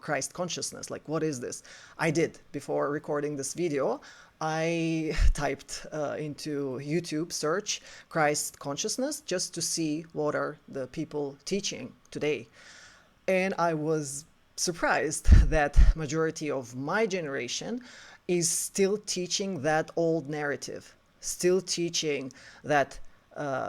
Christ consciousness. Like, what is this? I did, before recording this video, I typed into YouTube search Christ consciousness just to see what are the people teaching today. And I was surprised that majority of my generation is still teaching that old narrative, still teaching that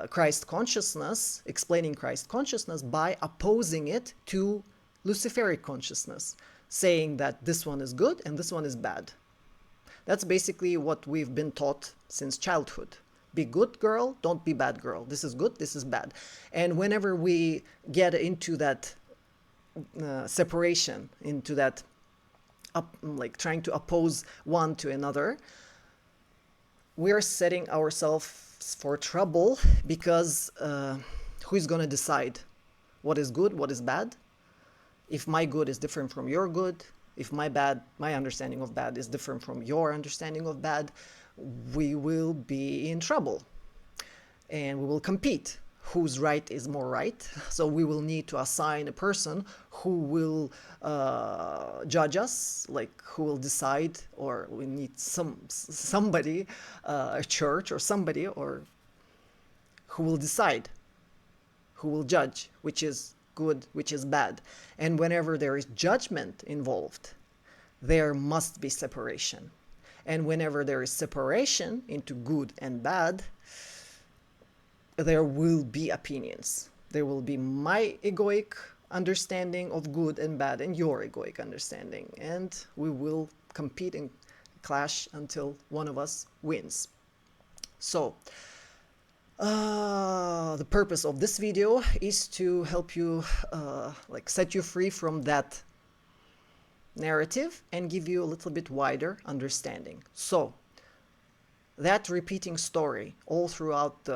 Christ consciousness, explaining Christ consciousness by opposing it to Luciferic consciousness, saying that this one is good and this one is bad. That's basically what we've been taught since childhood. Be good girl, don't be bad girl. This is good, this is bad. And whenever we get into that separation, into that like trying to oppose one to another, we're setting ourselves for trouble, because who is going to decide what is good, what is bad? If my good is different from your good, if my understanding of bad is different from your understanding of bad, we will be in trouble and we will compete. Whose right is more right? So we will need to assign a person who will judge us, like who will decide, or we need somebody, a church or somebody, or who will decide, who will judge which is good, which is bad. And whenever there is judgment involved, there must be separation. And whenever there is separation into good and bad, there will be opinions. There will be my egoic understanding of good and bad and your egoic understanding. And we will compete and clash until one of us wins. So, the purpose of this video is to help you, like set you free from that narrative and give you a little bit wider understanding. So, that repeating story all throughout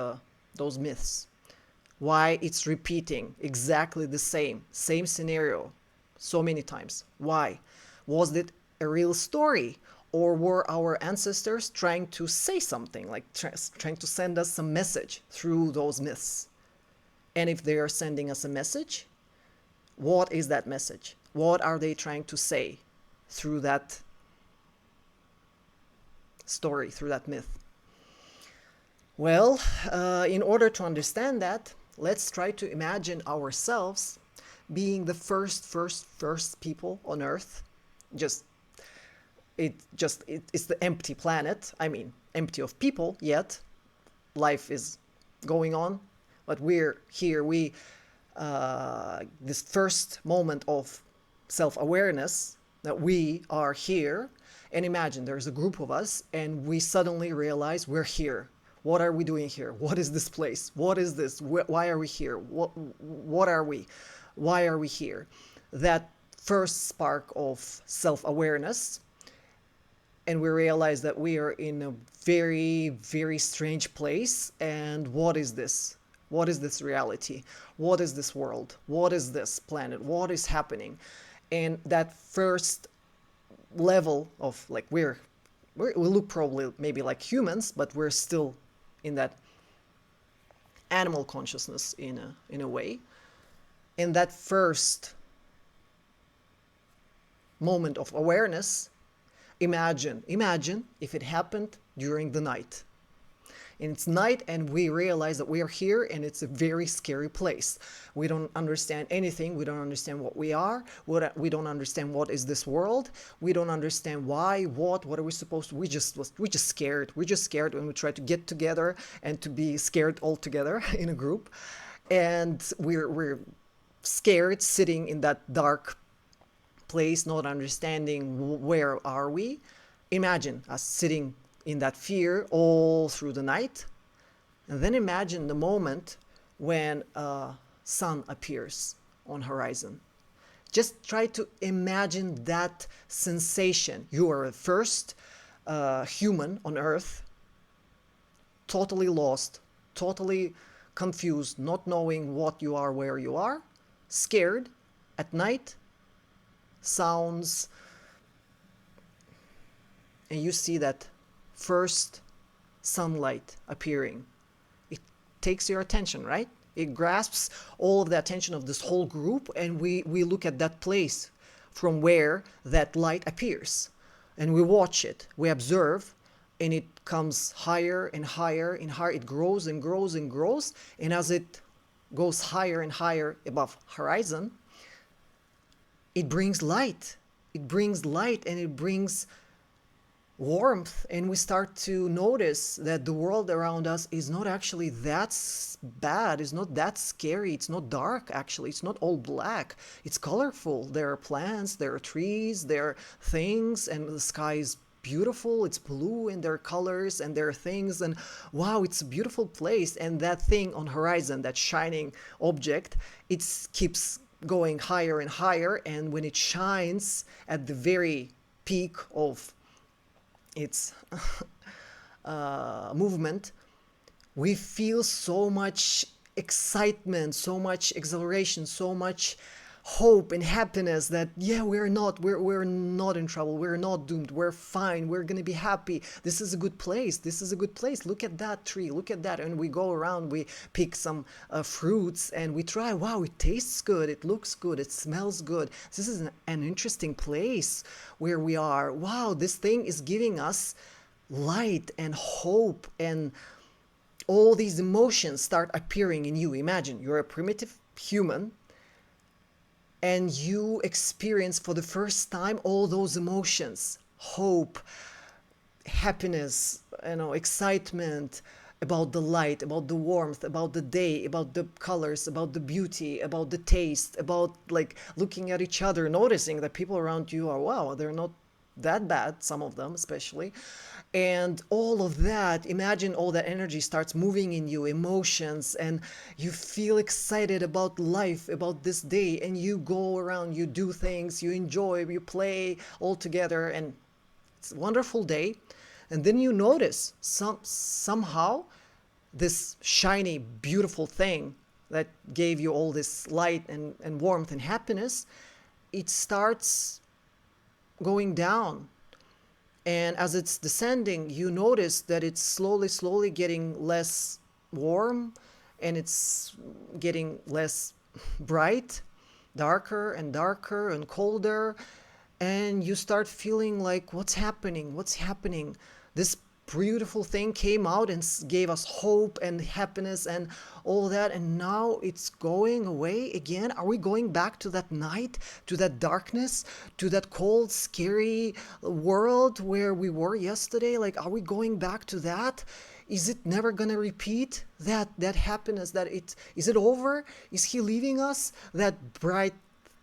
those myths, why it's repeating exactly the same scenario so many times. Why? Was it a real story? Or were our ancestors trying to say something, like trying to send us some message through those myths? And if they are sending us a message, what is that message? What are they trying to say through that story, through that myth? Well, in order to understand that, let's try to imagine ourselves being the first people on Earth. It's the empty planet. I mean, empty of people, yet life is going on, but we're here. This first moment of self-awareness that we are here, and imagine there's a group of us and we suddenly realize we're here. What are we doing here? What is this place? What is this? Why are we here? What are we? Why are we here? That first spark of self-awareness, and we realize that we are in a very, very strange place. And what is this? What is this reality? What is this world? What is this planet? What is happening? And that first level of like we look probably maybe like humans, but we're still in that animal consciousness in a way. In that first moment of awareness, imagine if it happened during the night. And it's night and we realize that we are here and it's a very scary place. We don't understand anything. We don't understand what we are. We don't understand what is this world. We don't understand why, what are we supposed to, we just scared. We're just scared when we try to get together and to be scared all together in a group. And we're scared sitting in that dark place, not understanding where are we. Imagine us sitting in that fear all through the night. And then imagine the moment when sun appears on horizon. Just try to imagine that sensation. You are the first human on Earth, totally lost, totally confused, not knowing what you are, where you are, scared at night, sounds, and you see that first sunlight appearing. It takes your attention, right? It grasps all of the attention of this whole group, and we look at that place from where that light appears. And we watch it, we observe, and it comes higher and higher and higher. It grows and grows and grows. And as it goes higher and higher above horizon, it brings light. It brings light and it brings warmth, and we start to notice that the world around us is not actually that bad, it's not that scary, it's not dark actually, it's not all black, it's colorful. There are plants, there are trees, there are things, and the sky is beautiful, it's blue, and there are colors and there are things, and wow, it's a beautiful place. And that thing on horizon, that shining object, it keeps going higher and higher, and when it shines at the very peak of its movement, we feel so much excitement, so much exhilaration, so much hope and happiness that yeah, we're not in trouble, we're not doomed, we're fine, we're gonna be happy, this is a good place, this is a good place, look at that tree, look at that. And we go around, we pick some fruits and we try, wow, it tastes good, it looks good, it smells good, this is an interesting place where we are, wow, this thing is giving us light and hope, and all these emotions start appearing in you. Imagine you're a primitive human and you experience for the first time all those emotions: hope, happiness, excitement about the light, about the warmth, about the day, about the colors, about the beauty, about the taste, about like looking at each other, noticing that people around you are, wow, they're not that bad, some of them especially. And all of that, imagine all that energy starts moving in you, emotions, and you feel excited about life, about this day, and you go around, you do things, you enjoy, you play all together, and it's a wonderful day. And then you notice somehow this shiny, beautiful thing that gave you all this light and warmth and happiness, it starts going down. And as it's descending, you notice that it's slowly getting less warm, and it's getting less bright, darker and darker and colder. And you start feeling like, what's happening? What's happening? This beautiful thing came out and gave us hope and happiness and all that, and now it's going away again. Are we going back to that night, to that darkness, to that cold, scary world where we were yesterday? Like, are we going back to that? Is it never gonna repeat? That happiness, is it over? Is he leaving us? That bright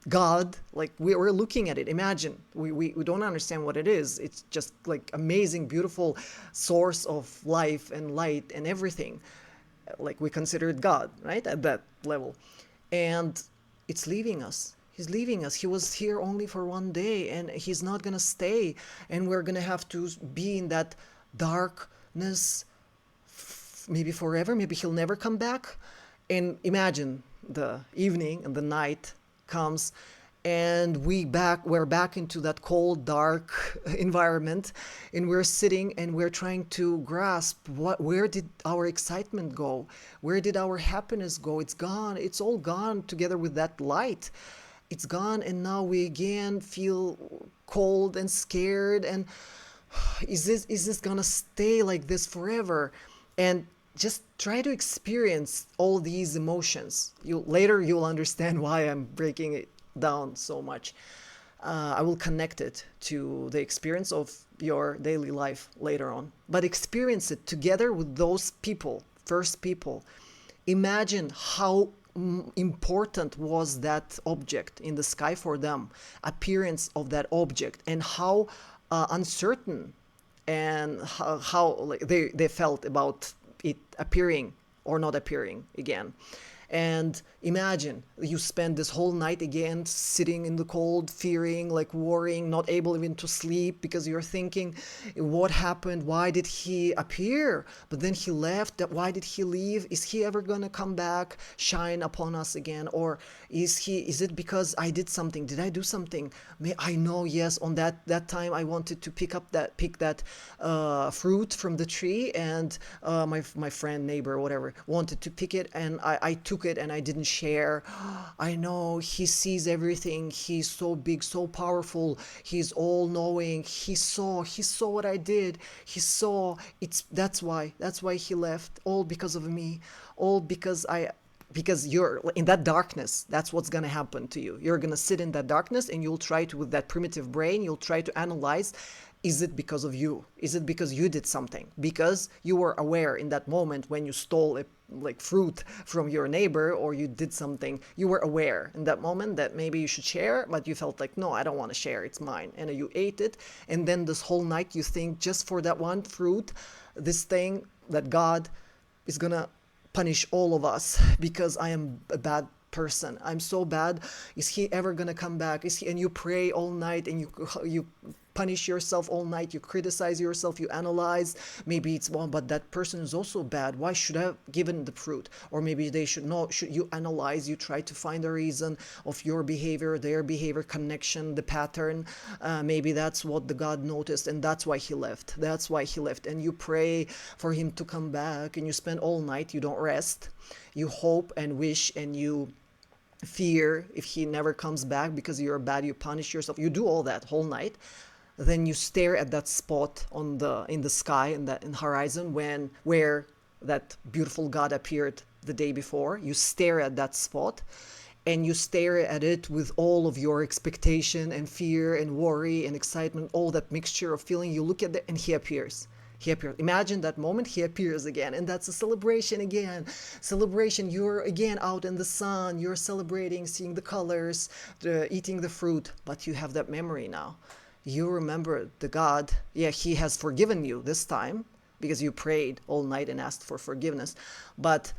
God, like we're looking at it. Imagine, we don't understand what it is. It's just like amazing, beautiful source of life and light and everything. Like we consider it God, right? At that level. And it's leaving us. He's leaving us. He was here only for one day and he's not going to stay. And we're going to have to be in that darkness maybe forever. Maybe he'll never come back. And imagine the evening and the night comes and we're back into that cold, dark environment, and we're sitting and we're trying to grasp where did our excitement go, where did our happiness go? It's gone, it's all gone together with that light. It's gone, and now we again feel cold and scared, and is this gonna stay like this forever? And just try to experience all these emotions. Later you'll understand why I'm breaking it down so much. I will connect it to the experience of your daily life later on. But experience it together with those people, first people. Imagine how important was that object in the sky for them, appearance of that object, and how uncertain and how like, they felt about it appearing or not appearing again. And imagine you spend this whole night again sitting in the cold, fearing, like worrying, not able even to sleep because you're thinking, what happened? Why did he appear? But then he left. Why did he leave? Is he ever gonna come back, shine upon us again? Or is it because I did something? Did I do something? I know, yes, on that time I wanted to pick that fruit from the tree, and my friend, neighbor, whatever, wanted to pick it, and I took took it and I didn't share. I know he sees everything. He's so big, so powerful. He's all knowing. He saw what I did. He saw. That's why he left. All because of me. All because you're in that darkness. That's what's going to happen to you. You're going to sit in that darkness and you'll try to, with that primitive brain, you'll try to analyze, is it because of you? Is it because you did something? Because you were aware in that moment when you stole a like fruit from your neighbor, or you did something, you were aware in that moment that maybe you should share, but you felt like, no, I don't want to share, it's mine. And you ate it. And then this whole night you think, just for that one fruit, this thing, that God is gonna punish all of us because I am a bad person. I'm so bad. Is he ever gonna come back? Is he? And you pray all night and you punish yourself all night. You criticize yourself. You analyze. Maybe it's, well, but that person is also bad. Why should I have given the fruit? Or maybe they should not. Should you analyze? You try to find a reason of your behavior, their behavior, connection, the pattern. Maybe that's what the God noticed, and that's why he left. That's why he left. And you pray for him to come back, and you spend all night. You don't rest. You hope and wish, and you fear if he never comes back because you're bad. You punish yourself. You do all that whole night. Then you stare at that spot in the sky, in the horizon, where that beautiful God appeared the day before. You stare at that spot, and you stare at it with all of your expectation and fear and worry and excitement, all that mixture of feeling. You look at it and he appears. He appears. Imagine that moment, he appears again. And that's a celebration again. Celebration, you're again out in the sun, you're celebrating, seeing the colors, eating the fruit, but you have that memory now. You remember the God, yeah, he has forgiven you this time because you prayed all night and asked for forgiveness. But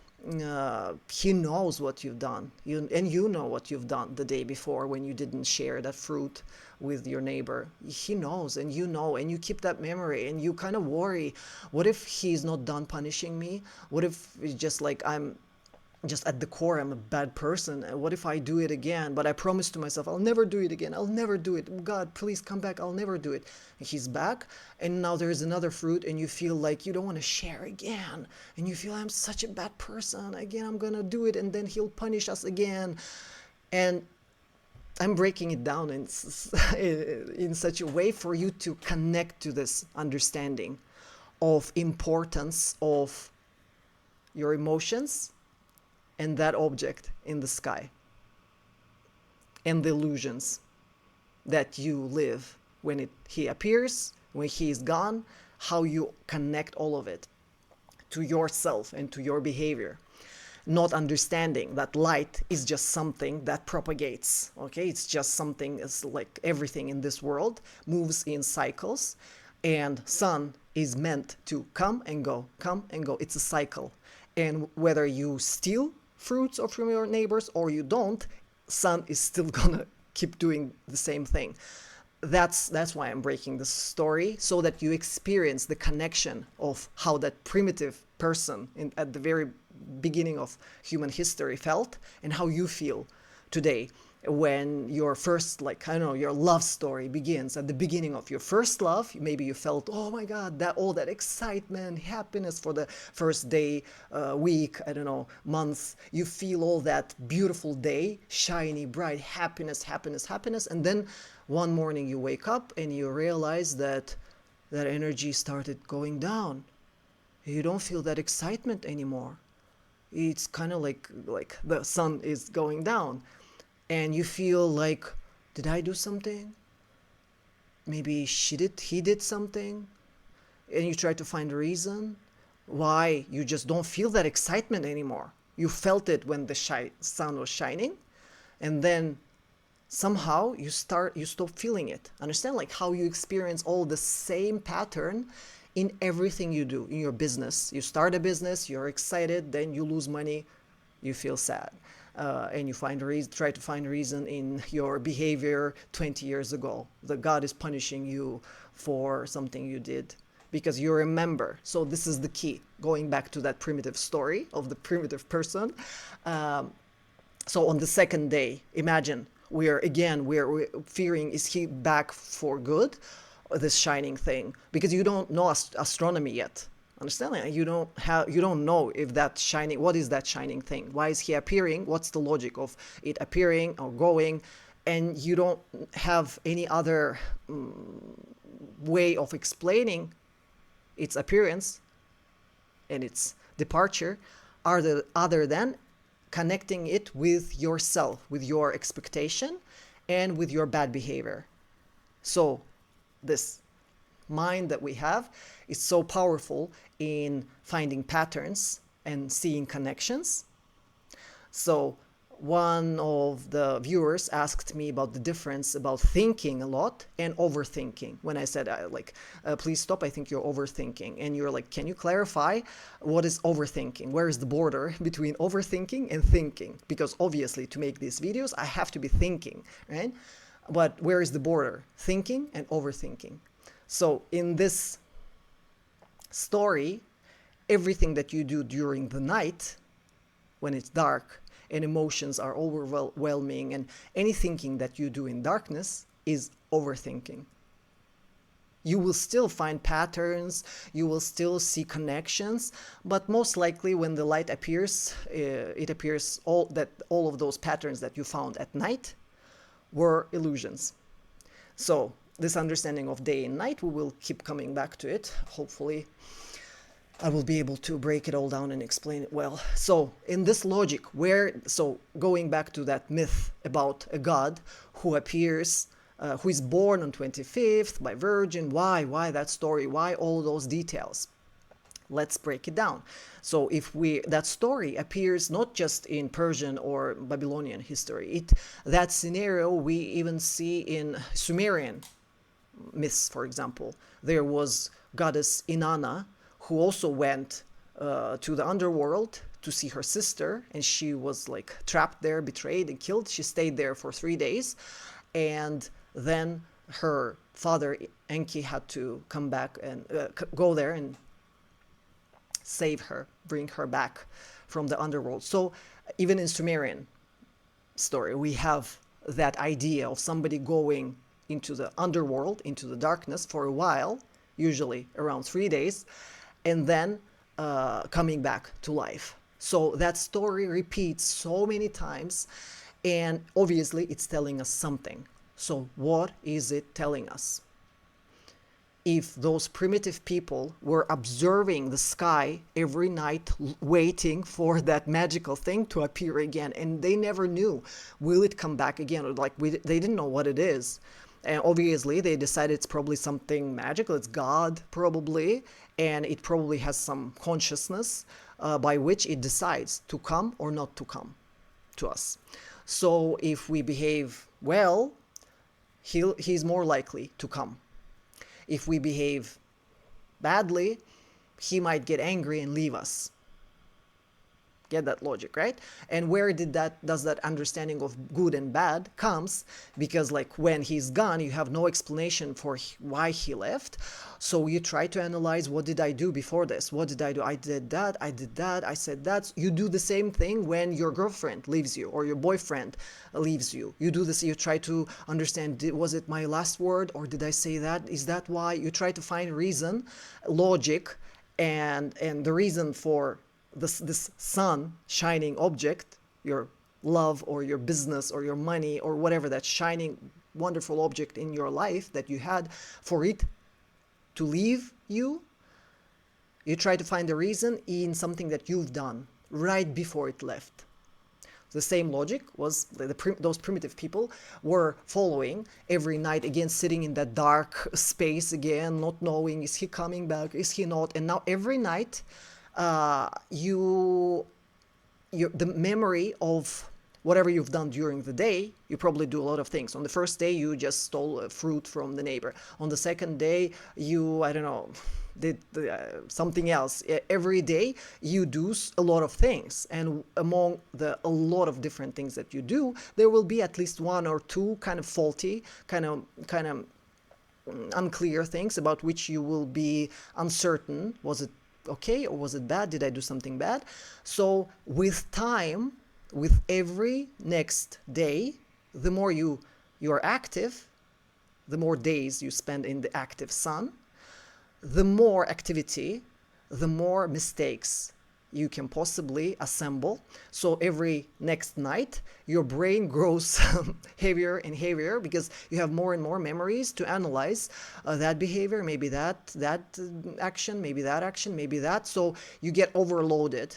he knows what you've done. And you know what you've done the day before when you didn't share that fruit with your neighbor. He knows, and you know, and you keep that memory, and you kind of worry, what if he's not done punishing me? What if it's just like I'm just at the core, I'm a bad person. What if I do it again? But I promise to myself, I'll never do it again. I'll never do it. God, please come back. I'll never do it. And he's back, and now there's another fruit, and you feel like you don't want to share again. And you feel, I'm such a bad person. Again, I'm going to do it, and then he'll punish us again. And I'm breaking it down in such a way for you to connect to this understanding of importance of your emotions and that object in the sky, and the illusions that you live when he appears, when he is gone, how you connect all of it to yourself and to your behavior, not understanding that light is just something that propagates. Okay, it's just something, it's like everything in this world moves in cycles, and sun is meant to come and go, come and go. It's a cycle. And whether you steal fruits or from your neighbors or you don't, sun is still gonna keep doing the same thing. That's why I'm breaking this story, so that you experience the connection of how that primitive person at the very beginning of human history felt, and how you feel today when your first, like, I don't know, your love story begins. At the beginning of your first love, maybe you felt, oh my God, that all that excitement, happiness for the first day, week, I don't know, month. You feel all that beautiful day, shiny, bright, happiness, happiness, happiness. And then one morning you wake up and you realize that that energy started going down. You don't feel that excitement anymore. It's kind of like the sun is going down. And you feel like, did I do something? Maybe he did something. And you try to find a reason why you just don't feel that excitement anymore. You felt it when the sun was shining, and then somehow you stop feeling it. Understand, like how you experience all the same pattern in everything you do in your business. You start a business, you're excited, then you lose money, you feel sad. And you try to find a reason in your behavior 20 years ago. That God is punishing you for something you did because you remember. So this is the key, going back to that primitive story of the primitive person. So on the second day, imagine we're fearing, is he back for good? This shining thing, because you don't know astronomy yet. Understand? You don't know if that shining, what is that shining thing? Why is he appearing? What's the logic of it appearing or going? And you don't have any other way of explaining its appearance and its departure other than connecting it with yourself, with your expectation, and with your bad behavior. So this mind that we have is so powerful in finding patterns and seeing connections. So one of the viewers asked me about the difference about thinking a lot and overthinking. When I said, please stop, I think you're overthinking. And you're like, can you clarify what is overthinking? Where is the border between overthinking and thinking? Because obviously to make these videos, I have to be thinking, right? But where is the border? Thinking and overthinking. So in this story, everything that you do during the night, when it's dark and emotions are overwhelming, and any thinking that you do in darkness is overthinking. You will still find patterns, you will still see connections, but most likely when the light appears, it appears all of those patterns that you found at night were illusions. So this understanding of day and night, we will keep coming back to it. Hopefully I will be able to break it all down and explain it well. So in this logic, going back to that myth about a god who appears, who is born on 25th by virgin, why that story, why all those details? Let's break it down. So that story appears not just in Persian or Babylonian history. That scenario we even see in Sumerian myths, for example. There was goddess Inanna, who also went to the underworld to see her sister, and she was like trapped there, betrayed and killed. She stayed there for 3 days, and then her father Enki had to come back and go there and save her, bring her back from the underworld. So even in Sumerian story, we have that idea of somebody going into the underworld, into the darkness for a while, usually around 3 days, and then coming back to life. So that story repeats so many times, and obviously it's telling us something. So what is it telling us? If those primitive people were observing the sky every night, waiting for that magical thing to appear again, and they never knew, will it come back again? Or they didn't know what it is. And obviously they decided it's probably something magical, it's God probably, and it probably has some consciousness by which it decides to come or not to come to us. So if we behave well, he's more likely to come. If we behave badly, he might get angry and leave us. Get that logic, right? And where does that understanding of good and bad comes? Because when he's gone, you have no explanation for why he left. So you try to analyze, what did I do before this? What did I do? I did that, I said that. You do the same thing when your girlfriend leaves you or your boyfriend leaves you. You do this, you try to understand, was it my last word or did I say that? Is that why? You try to find reason, logic, and the reason for this sun shining object, your love or your business or your money or whatever, that shining wonderful object in your life that you had, for it to leave you, you try to find a reason in something that you've done right before it left. The same logic was those primitive people were following every night, again sitting in that dark space again, not knowing, is he coming back, is he not? And now every night the memory of whatever you've done during the day, you probably do a lot of things. On the first day, you just stole a fruit from the neighbor. On the second day, you, I don't know, did something else. Every day, you do a lot of things. And among a lot of different things that you do, there will be at least one or two kind of faulty, kind of unclear things about which you will be uncertain. Was it okay or was it bad? Did I do something bad? So with time, with every next day, the more you are active, the more days you spend in the active sun, the more activity, the more mistakes you can possibly assemble. So every next night, your brain grows heavier and heavier because you have more and more memories to analyze that behavior, maybe that action, maybe that action, maybe that. So you get overloaded.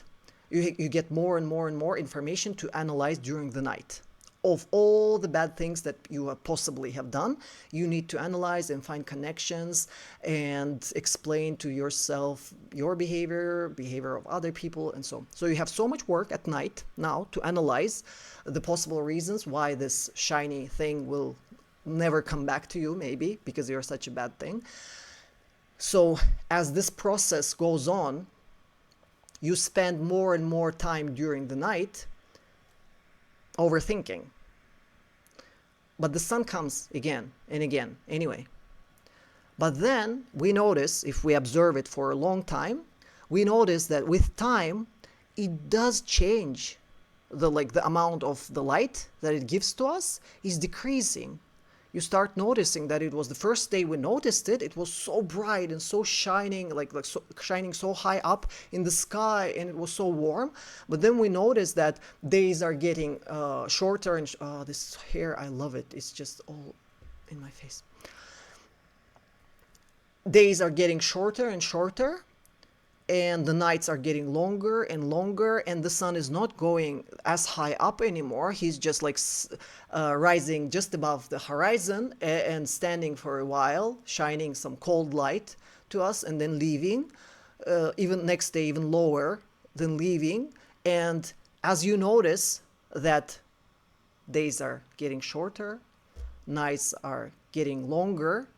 You get more and more and more information to analyze during the night. Of all the bad things that you possibly have done, you need to analyze and find connections and explain to yourself your behavior of other people, and so on. So you have so much work at night now to analyze the possible reasons why this shiny thing will never come back to you, maybe because you're such a bad thing. So as this process goes on, you spend more and more time during the night overthinking. But the sun comes again and again anyway. But then we notice, if we observe it for a long time, we notice that with time, it does change. The amount of the light that it gives to us is decreasing. You start noticing that it was the first day we noticed it, it was so bright and so shining, shining so high up in the sky, and it was so warm. But then we noticed that days are getting shorter, and this hair, I love it. It's just all in my face. Days are getting shorter and shorter, and the nights are getting longer and longer, and the sun is not going as high up anymore. He's just rising just above the horizon and standing for a while, shining some cold light to us, and then leaving, even next day even lower, then leaving. And as you notice that days are getting shorter, nights are getting longer,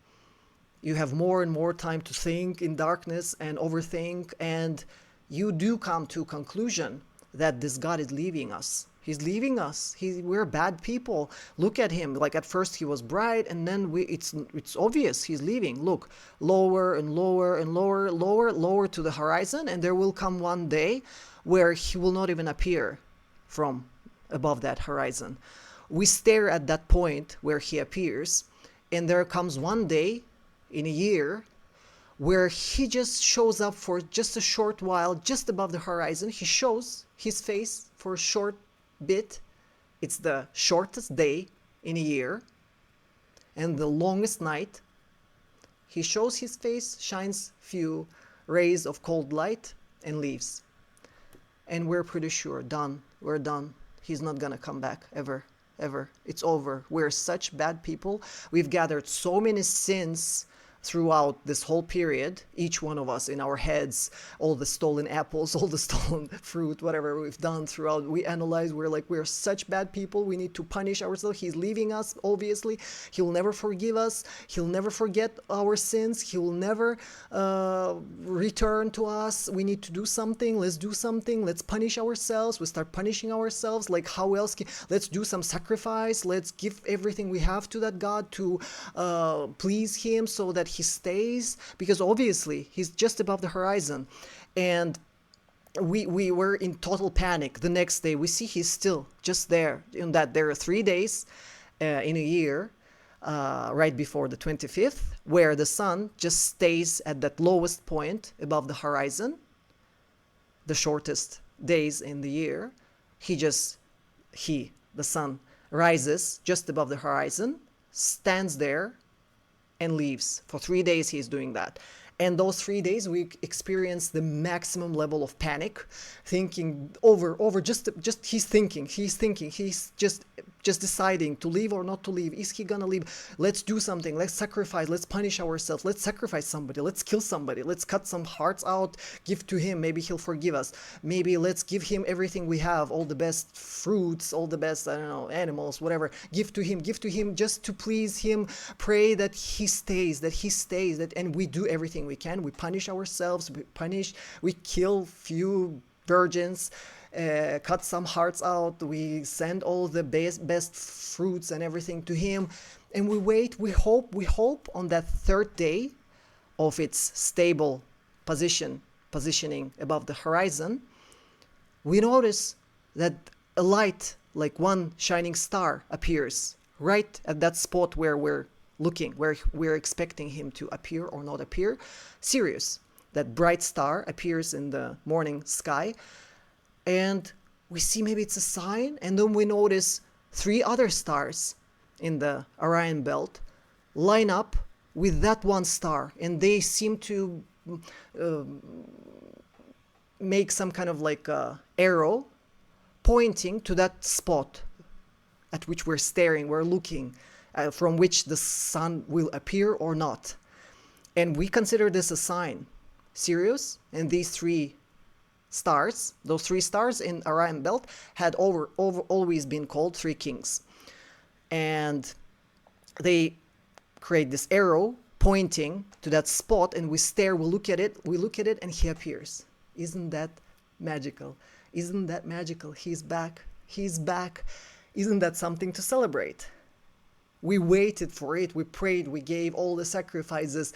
you have more and more time to think in darkness and overthink, and you do come to a conclusion that this God is leaving us. He's leaving us. We're bad people. Look at him. Like at first he was bright, and then it's obvious he's leaving. Look, lower and lower and lower to the horizon, and there will come one day where he will not even appear from above that horizon. We stare at that point where he appears, and there comes one day in a year where he just shows up for just a short while, just above the horizon. He shows his face for a short bit. It's the shortest day in a year and the longest night. He shows his face, shines few rays of cold light, and leaves. And we're pretty sure, done, we're done. He's not gonna come back ever. It's over. We're such bad people. We've gathered so many sins throughout this whole period, each one of us in our heads, all the stolen apples, all the stolen fruit, whatever we've done throughout, we analyze, we're such bad people, we need to punish ourselves. He's leaving us, obviously. He'll never forgive us. He'll never forget our sins. He will never return to us. We need to do something. Let's do something. Let's punish ourselves. We start punishing ourselves. Like, how else let's do some sacrifice. Let's give everything we have to that God to please him, so that he stays, because obviously he's just above the horizon. And we were in total panic. The next day we see he's still just there, in that there are 3 days in a year, right before the 25th, where the sun just stays at that lowest point above the horizon, the shortest days in the year. The sun rises just above the horizon, stands there, and leaves. For 3 days he's doing that. And those 3 days we experience the maximum level of panic, thinking just he's thinking, he's just deciding to leave or not to leave. Is he gonna leave? Let's do something, let's sacrifice, let's punish ourselves, let's sacrifice somebody, let's kill somebody, let's cut some hearts out, give to him, maybe he'll forgive us. Maybe let's give him everything we have, all the best fruits, all the best, I don't know, animals, whatever. Give to him just to please him. Pray that he stays, and we do everything we can. We punish ourselves, we kill few virgins, cut some hearts out, we send all the best fruits and everything to him, and we wait, we hope on that third day of its stable positioning above the horizon, we notice that a light, like one shining star, appears right at that spot where we're looking, where we're expecting him to appear or not appear. Sirius, that bright star appears in the morning sky, and we see maybe it's a sign, and then we notice 3 other stars in the Orion belt line up with that one star, and they seem to uh, make some kind of like a arrow pointing to that spot at which we're staring, we're looking, from which the sun will appear or not. And we consider this a sign. Sirius and these 3 stars, those 3 stars in Orion belt, had always been called 3 kings. And they create this arrow pointing to that spot, and we stare, we look at it, and he appears. Isn't that magical? Isn't that magical? He's back. He's back. Isn't that something to celebrate? We waited for it. We prayed. We gave all the sacrifices.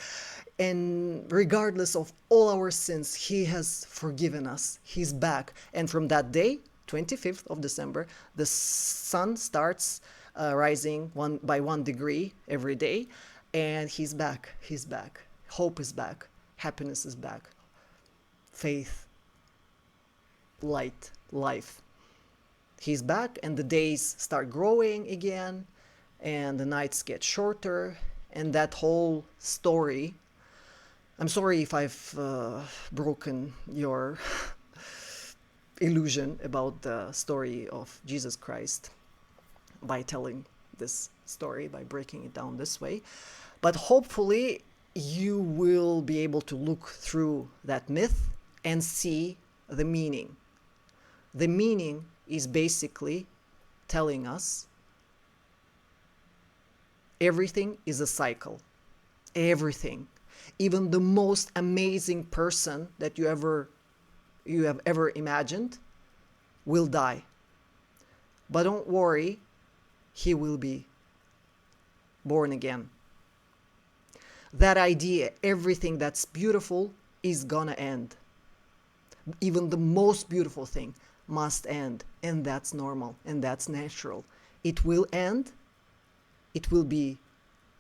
And regardless of all our sins, he has forgiven us. He's back. And from that day, 25th of December, the sun starts rising by 1 degree every day. And he's back. He's back. Hope is back. Happiness is back. Faith, light, life. He's back, and the days start growing again, and the nights get shorter, and that whole story. I'm sorry if I've broken your illusion about the story of Jesus Christ by telling this story, by breaking it down this way. But hopefully you will be able to look through that myth and see the meaning. The meaning is basically telling us everything is a cycle. Everything. Even the most amazing person that you have ever imagined will die. But don't worry, he will be born again. That idea, everything that's beautiful is gonna end. Even the most beautiful thing must end, and that's normal, and that's natural. It will end, it will be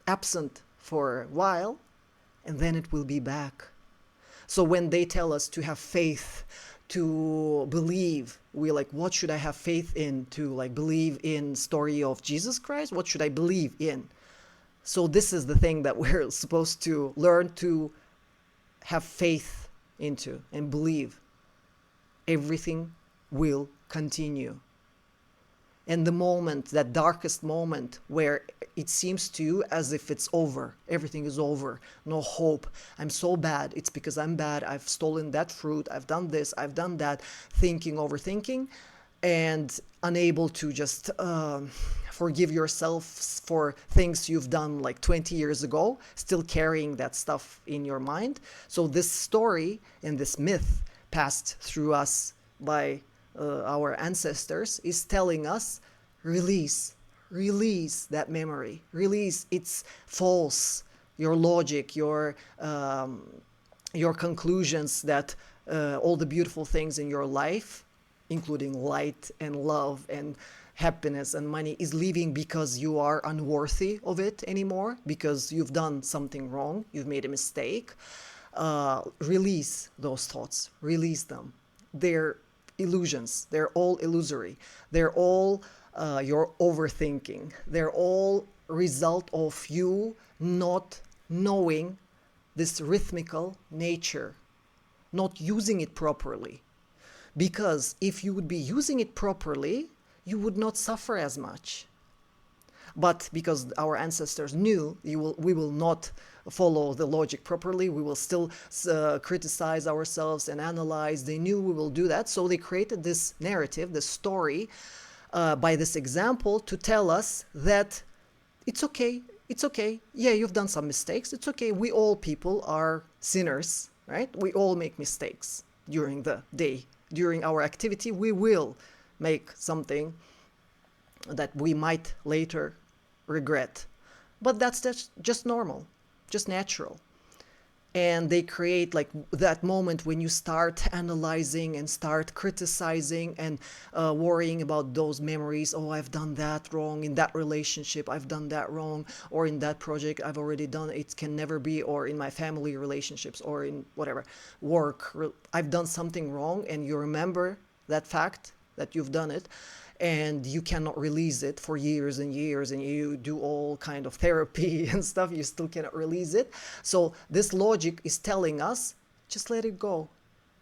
absent for a while, and then it will be back. So when they tell us to have faith, to believe, we're like, what should I have faith in? To like believe in story of Jesus Christ? What should I believe in? So this is the thing that we're supposed to learn to have faith into and believe. Everything will continue. And the moment, that darkest moment where it seems to you as if it's over, everything is over, no hope, I'm so bad, it's because I'm bad, I've stolen that fruit, I've done this, I've done that, thinking, overthinking, and unable to just forgive yourself for things you've done like 20 years ago, still carrying that stuff in your mind. So this story and this myth passed through us by our ancestors is telling us, release that memory, release, it's false, your logic, your conclusions that all the beautiful things in your life, including light and love and happiness and money, is leaving because you are unworthy of it anymore, because you've done something wrong, you've made a mistake. Release those thoughts, release them. They're illusions, they're all illusory, they're all your overthinking, they're all result of you not knowing this rhythmical nature, not using it properly. Because if you would be using it properly, you would not suffer as much. But because our ancestors knew we will not follow the logic properly, we will still criticize ourselves and analyze, they knew we will do that, so they created this narrative, this story, by this example to tell us that it's okay, yeah, you've done some mistakes, it's okay, we all people are sinners, right? We all make mistakes during the day, during our activity, we will make something that we might later regret. But that's just normal, just natural. And they create like that moment when you start analyzing and start criticizing and worrying about those memories. Oh, I've done that wrong in that relationship, I've done that wrong, or in that project I've already done it, can never be, or in my family relationships, or in whatever work, I've done something wrong, and you remember that fact that you've done it, and you cannot release it for years and years, and you do all kind of therapy and stuff, you still cannot release it. So this logic is telling us, just let it go,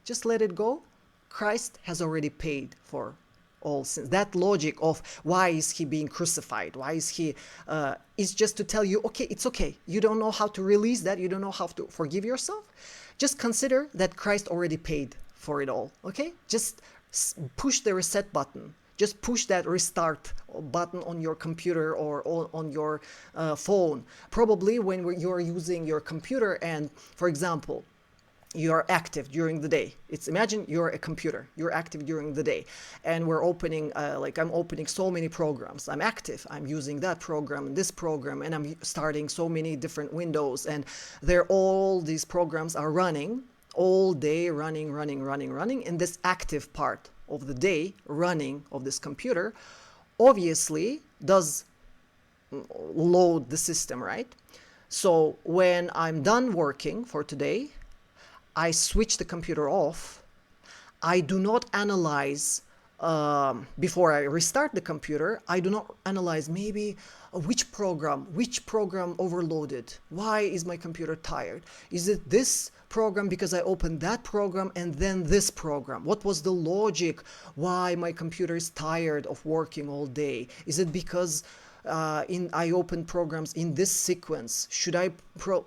just let it go. Christ has already paid for all sins. That logic of why is he being crucified, why is he is just to tell you, okay, it's okay, you don't know how to release that, you don't know how to forgive yourself, just consider that Christ already paid for it all. Okay, just push the reset button, just push that restart button on your computer or on your phone. Probably when you're using your computer and, for example, you're active during the day. It's, imagine you're a computer, you're active during the day, and we're opening, like I'm opening so many programs. I'm active, I'm using that program and this program, and I'm starting so many different windows, and they're all, these programs are running all day, running, in this active part of the day, running of this computer, obviously does load the system, right? So when I'm done working for today, I switch the computer off. I do not analyze before I restart the computer. I do not analyze maybe which program overloaded. Why is my computer tired? Is it this program because I opened that program and then this program? What was the logic why my computer is tired of working all day? Is it because I open programs in this sequence? Should I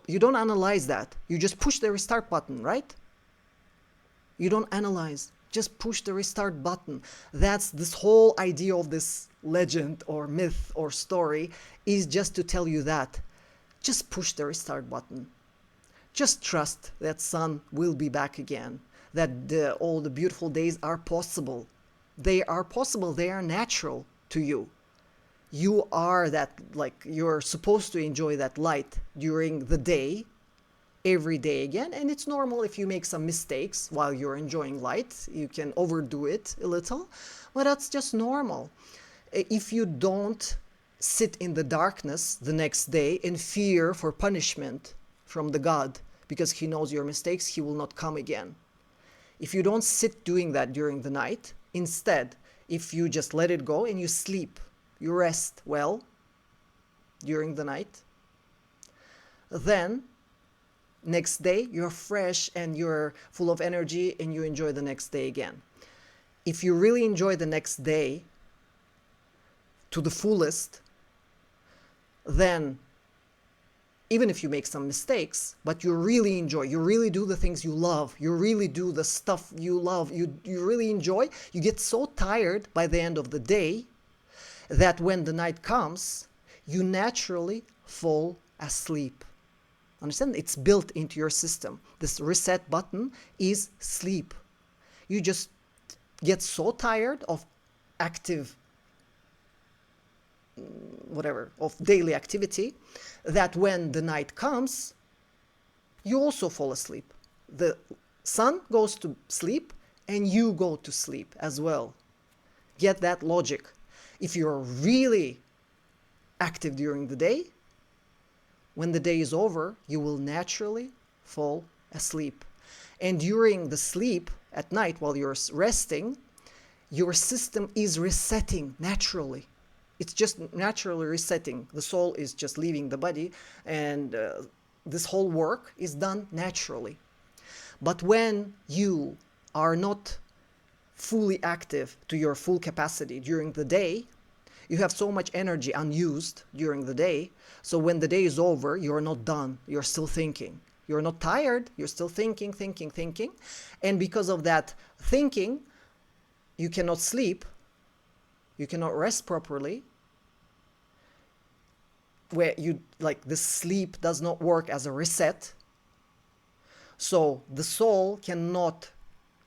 you don't analyze that. You just push the restart button, right? You don't analyze, just push the restart button. That's this whole idea of this legend or myth or story, is just to tell you that. Just push the restart button. Just trust that sun will be back again, that all the beautiful days are possible. They are possible, they are natural to you. You are that, like, you're supposed to enjoy that light during the day, every day again, and it's normal if you make some mistakes while you're enjoying light. You can overdo it a little, but that's just normal. If you don't sit in the darkness the next day and fear for punishment from the God, because he knows your mistakes, he will not come again. If you don't sit doing that during the night, instead, if you just let it go and you sleep, you rest well during the night, then next day you're fresh and you're full of energy and you enjoy the next day again. If you really enjoy the next day to the fullest, then even if you make some mistakes, but you really enjoy, you really do the things you love, you really do the stuff you love, you really enjoy, you get so tired by the end of the day that when the night comes, you naturally fall asleep. Understand? It's built into your system. This reset button is sleep. You just get so tired of active, of daily activity, that when the night comes, you also fall asleep. The sun goes to sleep and you go to sleep as well. Get that logic. If you're really active during the day, when the day is over, you will naturally fall asleep. And during the sleep at night, while you're resting, your system is resetting naturally. It's just naturally resetting. The soul is just leaving the body, and this whole work is done naturally. But when you are not fully active to your full capacity during the day, you have so much energy unused during the day, so when the day is over, you're not done, you're still thinking. You're not tired, you're still thinking, and because of that thinking, you cannot sleep, you cannot rest properly, where you, like, the sleep does not work as a reset, so the soul cannot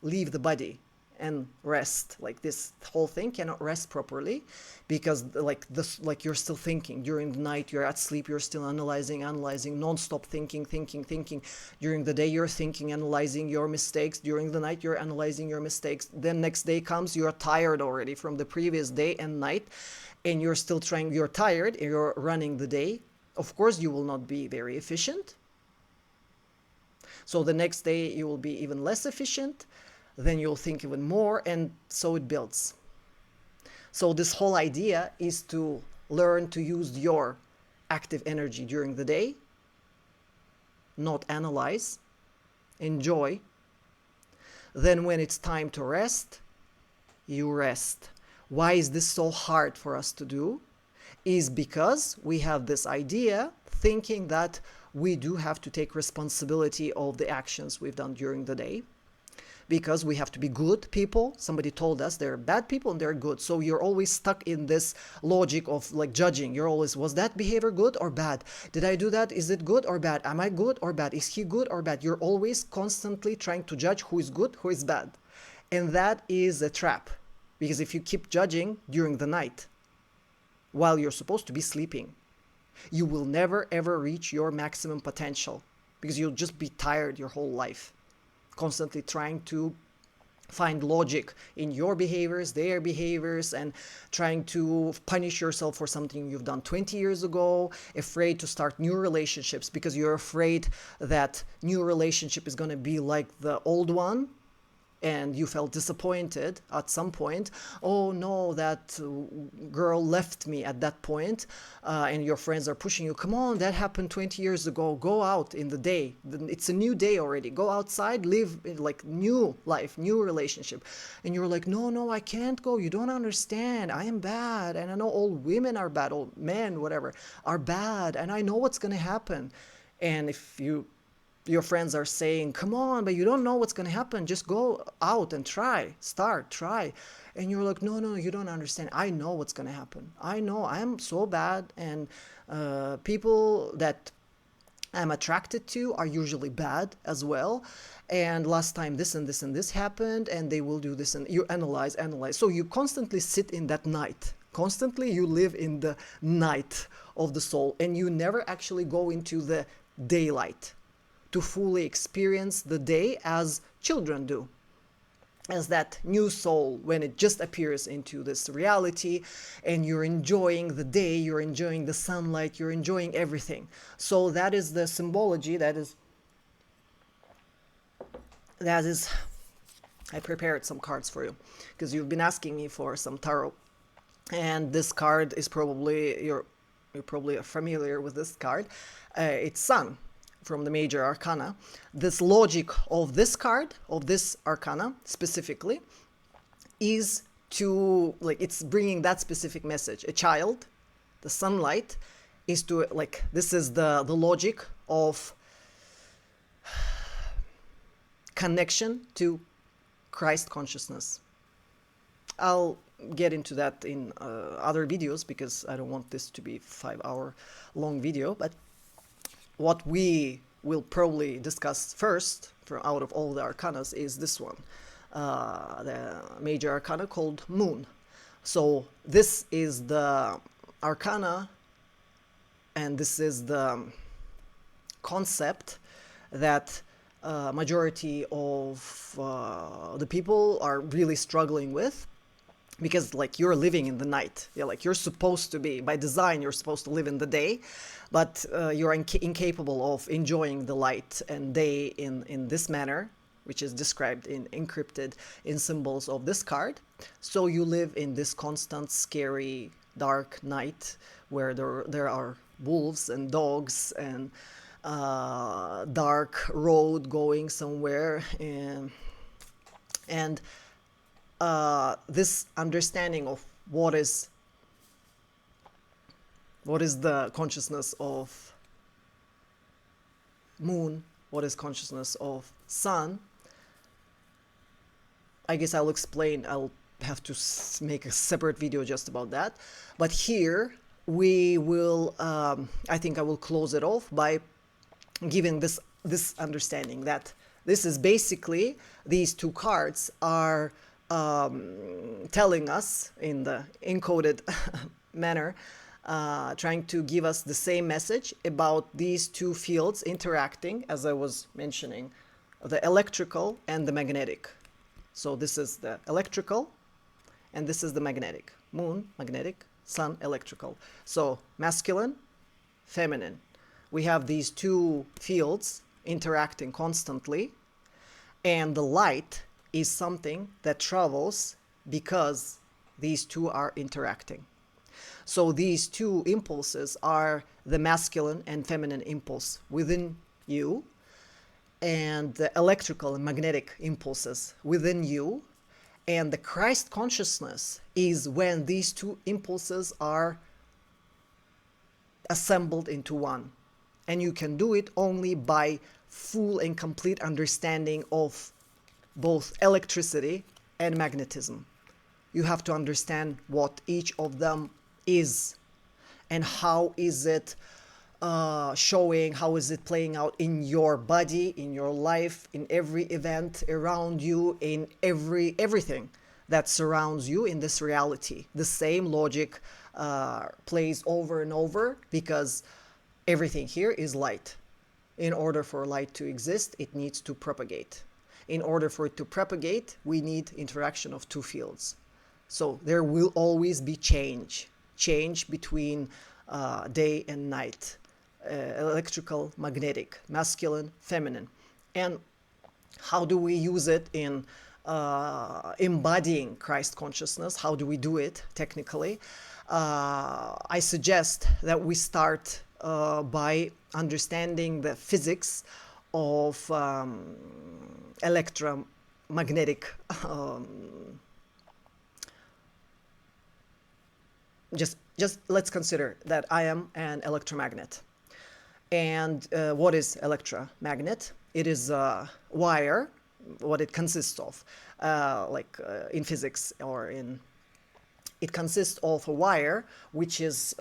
leave the body and rest. Like this whole thing cannot rest properly because like this, like you're still thinking during the night, you're at sleep, you're still analyzing, non-stop thinking. During the day you're thinking, analyzing your mistakes. During the night you're analyzing your mistakes. Then next day comes, you're tired already from the previous day and night, and you're still trying, you're tired, you're running the day. Of course you will not be very efficient. So the next day you will be even less efficient, then you'll think even more, and so it builds. So this whole idea is to learn to use your active energy during the day, not analyze, enjoy. Then when it's time to rest, you rest. Why is this so hard for us to do? Is because we have this idea thinking that we do have to take responsibility of the actions we've done during the day, because we have to be good people. Somebody told us there are bad people and they're good. So you're always stuck in this logic of like judging. You're always, was that behavior good or bad? Did I do that? Is it good or bad? Am I good or bad? Is he good or bad? You're always constantly trying to judge who is good, who is bad. And that is a trap, because if you keep judging during the night while you're supposed to be sleeping, you will never ever reach your maximum potential, because you'll just be tired your whole life, constantly trying to find logic in your behaviors, their behaviors, and trying to punish yourself for something you've done 20 years ago, afraid to start new relationships because you're afraid that new relationship is going to be like the old one, and you felt disappointed at some point. Oh no, that girl left me at that point, and your friends are pushing you, come on, that happened 20 years ago, go out in the day, it's a new day already, go outside, live like new life, new relationship. And you're like, no, I can't go, you don't understand, I am bad, and I know all women are bad, all men, whatever, are bad, and I know what's gonna happen. And if your friends are saying, come on, but you don't know what's going to happen, just go out and try, and you're like, no, you don't understand, I know what's going to happen, I know I am so bad, and people that I'm attracted to are usually bad as well, and last time this and this and this happened, and they will do this, and you analyze. So you constantly sit in that night, constantly you live in the night of the soul, and you never actually go into the daylight to fully experience the day as children do, as that new soul when it just appears into this reality, and you're enjoying the day, you're enjoying the sunlight, you're enjoying everything. So that is the symbology. That is I prepared some cards for you because you've been asking me for some tarot, and this card is probably you're probably familiar with this card. It's Sun from the major arcana. This logic of this card, of this arcana specifically, is to, like, it's bringing that specific message. A child, the sunlight, is to, like, this is the logic of connection to Christ consciousness. I'll get into that in other videos because I don't want this to be 5-hour long video, but what we will probably discuss first from out of all the arcanas is this one, the major arcana called Moon. So this is the arcana, and this is the concept that majority of the people are really struggling with, because like you're living in the night. Yeah, like you're supposed to be, by design, you're supposed to live in the day, but you're incapable of enjoying the light and day in this manner, which is described in encrypted in symbols of this card. So you live in this constant, scary, dark night where there are wolves and dogs and dark road going somewhere, and this understanding of what is the consciousness of moon, what is consciousness of sun. I guess I'll explain, I'll have to make a separate video just about that. But here we will, I think I will close it off by giving this understanding that this is basically, these two cards are telling us in the encoded manner, trying to give us the same message about these two fields interacting, as I was mentioning, the electrical and the magnetic. So this is the electrical and this is the magnetic. Moon, magnetic, sun, electrical. So masculine, feminine. We have these two fields interacting constantly, and the light is something that travels because these two are interacting. So these two impulses are the masculine and feminine impulse within you, and the electrical and magnetic impulses within you. And the Christ consciousness is when these two impulses are assembled into one. And you can do it only by full and complete understanding of both electricity and magnetism. You have to understand what each of them is and how is it showing, how is it playing out in your body, in your life, in every event around you, in everything that surrounds you in this reality. The same logic plays over and over because everything here is light. In order for light to exist, it needs to propagate. In order for it to propagate, we need interaction of two fields. So there will always be change between day and night, electrical, magnetic, masculine, feminine. And how do we use it in embodying Christ consciousness? How do we do it technically? I suggest that we start by understanding the physics of electromagnetic just let's consider that I am an electromagnet. And what is electromagnet? It is a wire, what it consists of, in physics or in... It consists of a wire which is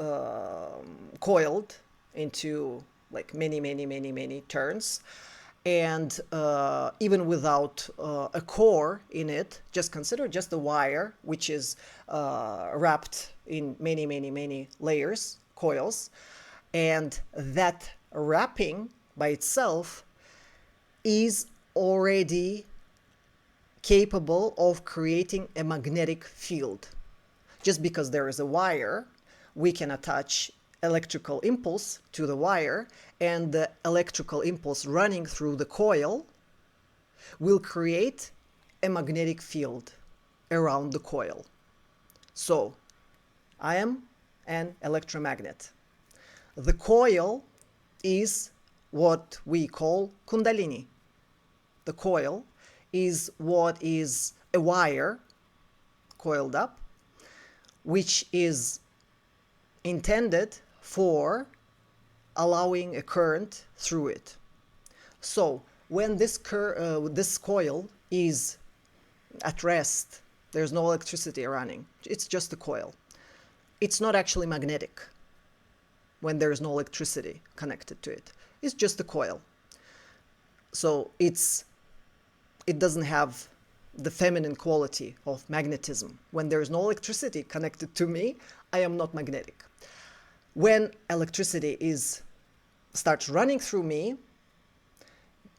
coiled into like many turns. And even without a core in it, just consider just a wire which is wrapped in many layers, coils. And that wrapping by itself is already capable of creating a magnetic field. Just because there is a wire, we can attach electrical impulse to the wire, and the electrical impulse running through the coil will create a magnetic field around the coil. So I am an electromagnet. The coil is what we call Kundalini. The coil is what is a wire coiled up, which is intended for allowing a current through it. So when this coil is at rest, there's no electricity running, it's just a coil. It's not actually magnetic when there's no electricity connected to it. It's just a coil. So it doesn't have the feminine quality of magnetism. When there's no electricity connected to me, I am not magnetic. When electricity starts running through me,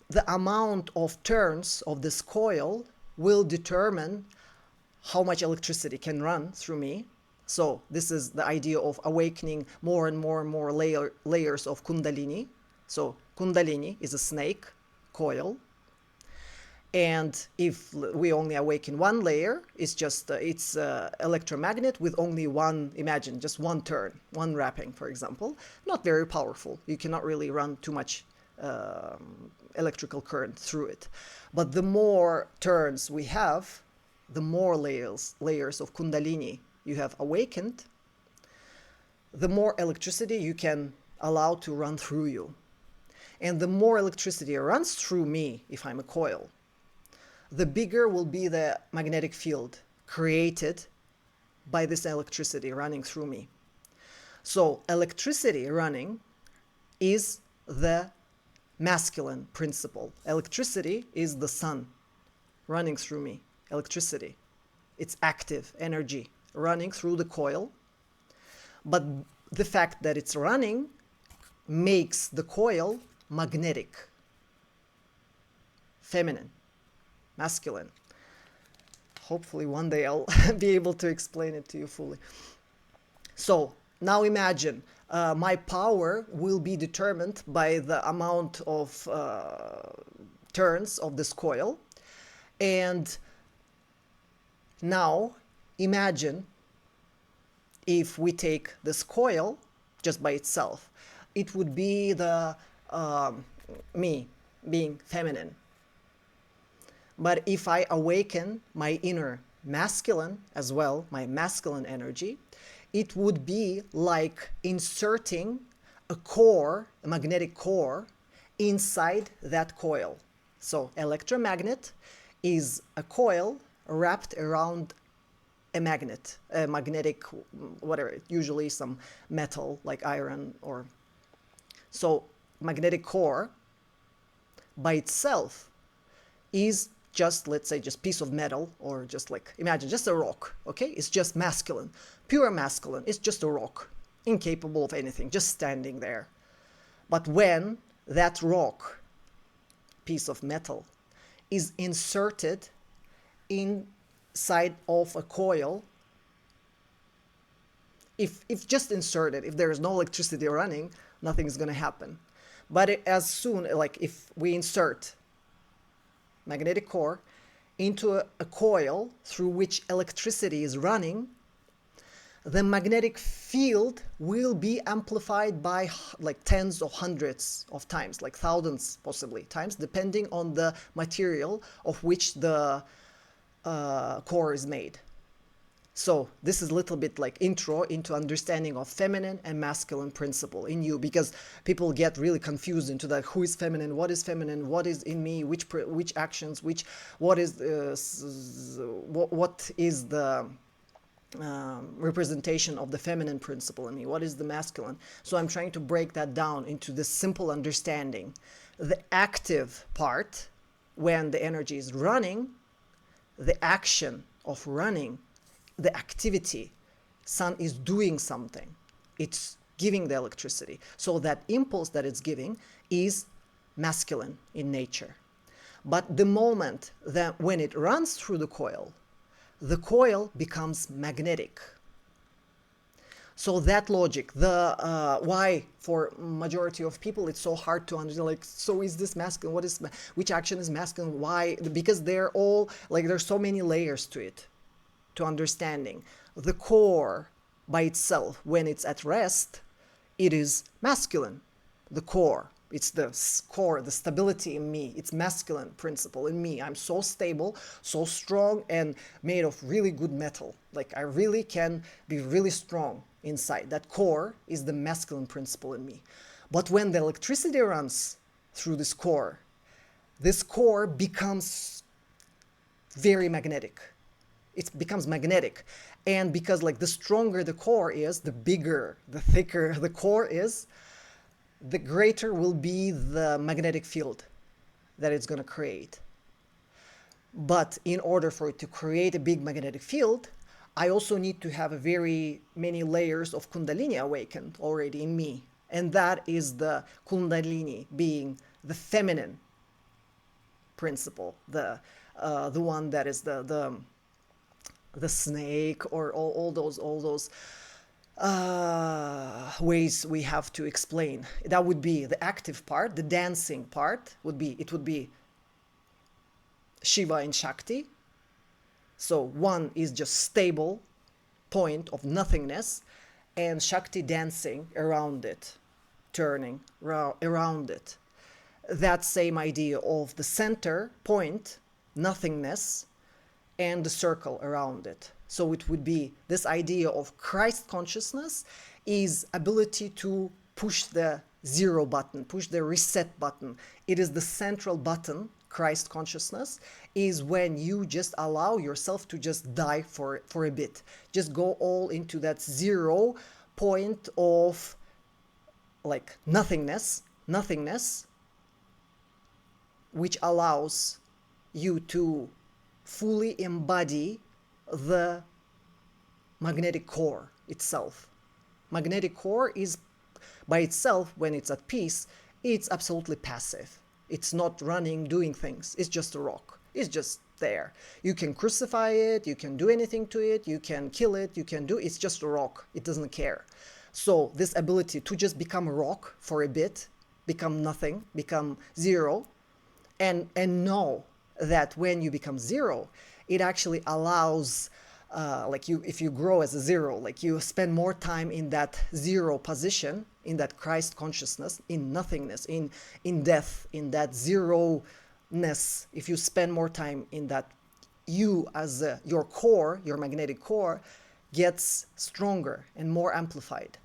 the amount of turns of this coil will determine how much electricity can run through me. So this is the idea of awakening more and more layers of Kundalini. So Kundalini is a snake coil. And if we only awaken one layer, it's electromagnet with only one, imagine, just one turn, one wrapping, for example. Not very powerful. You cannot really run too much electrical current through it. But the more turns we have, the more layers of Kundalini you have awakened, the more electricity you can allow to run through you. And the more electricity runs through me, if I'm a coil, the bigger will be the magnetic field created by this electricity running through me. So electricity running is the masculine principle. Electricity is the sun running through me. Electricity. It's active energy running through the coil. But the fact that it's running makes the coil magnetic, feminine, masculine. Hopefully one day I'll be able to explain it to you fully. So now imagine my power will be determined by the amount of turns of this coil. And now imagine if we take this coil just by itself, it would be the me being feminine. But if I awaken my inner masculine as well, my masculine energy, it would be like inserting a core, a magnetic core, inside that coil. So electromagnet is a coil wrapped around a magnet, a magnetic, whatever, usually some metal like iron or... So magnetic core by itself is just, let's say, just piece of metal, or just like, imagine just a rock, okay? It's just masculine, pure masculine. It's just a rock, incapable of anything, just standing there. But when that rock, piece of metal, is inserted inside of a coil, if just inserted, if there is no electricity running, nothing is going to happen. But as soon, like if we insert magnetic core into a coil through which electricity is running, the magnetic field will be amplified by like tens of hundreds of times, like thousands possibly times, depending on the material of which the core is made. So this is a little bit like intro into understanding of feminine and masculine principle in you, because people get really confused into that, who is feminine, what is in me, which actions, what is the representation of the feminine principle in me, what is the masculine. So I'm trying to break that down into this simple understanding. The active part, when the energy is running, the action of running, the activity, sun is doing something, it's giving the electricity. So that impulse that it's giving is masculine in nature. But the moment that when it runs through the coil becomes magnetic. So that logic, the why for majority of people it's so hard to understand, like, so is this masculine, which action is masculine, why? Because they're all like, there's so many layers to it, to understanding. The core by itself, when it's at rest, it is masculine. The core, it's the core, the stability in me, it's masculine principle in me. I'm so stable, so strong, and made of really good metal. Like I really can be really strong inside. That core is the masculine principle in me. But when the electricity runs through this core becomes very magnetic. It becomes magnetic. And because like the stronger the core is, the bigger, the thicker the core is, the greater will be the magnetic field that it's going to create. But in order for it to create a big magnetic field, I also need to have a very many layers of Kundalini awakened already in me. And that is the Kundalini being the feminine principle, the one that is the snake, or all those ways we have to explain. That would be the active part. The dancing part would be Shiva and Shakti. So one is just stable point of nothingness, and Shakti dancing around it, turning around it. That same idea of the center point, nothingness, and the circle around it. So it would be this idea of Christ consciousness is ability to push the zero button, push the reset button. It is the central button. Christ consciousness is when you just allow yourself to just die for a bit. Just go all into that 0 point of like nothingness, which allows you to fully embody the magnetic core itself. Magnetic core is by itself, when it's at peace, it's absolutely passive. It's not running, doing things. It's just a rock. It's just there. You can crucify it, you can do anything to it, you can kill it, you can do, it's just a rock. It doesn't care. So this ability to just become a rock for a bit, become nothing, become zero, and know that when you become zero, it actually allows like you, if you grow as a zero, like you spend more time in that zero position, in that Christ consciousness, in nothingness, in death, in that zero-ness. If you spend more time in that, you as your core, your magnetic core, gets stronger and more amplified.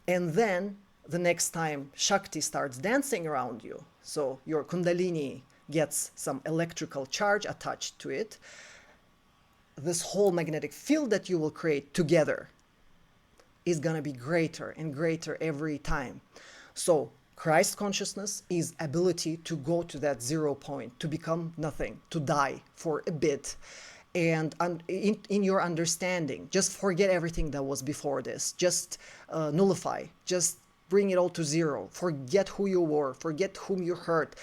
And then the next time Shakti starts dancing around you, so your Kundalini gets some electrical charge attached to it, this whole magnetic field that you will create together is going to be greater and greater every time. So Christ consciousness is ability to go to that zero point, to become nothing, to die for a bit. And in your understanding, just forget everything that was before this. Just nullify, just bring it all to zero. Forget who you were, forget whom you hurt,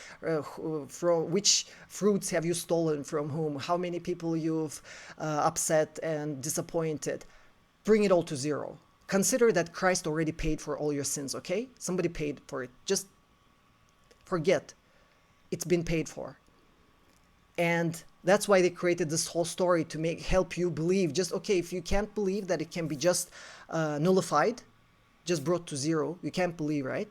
from which fruits have you stolen from whom, how many people you've upset and disappointed. Bring it all to zero. Consider that Christ already paid for all your sins, okay? Somebody paid for it. Just forget. It's been paid for. And that's why they created this whole story, to help you believe. Just, okay, if you can't believe that it can be just nullified, just brought to zero, you can't believe, right?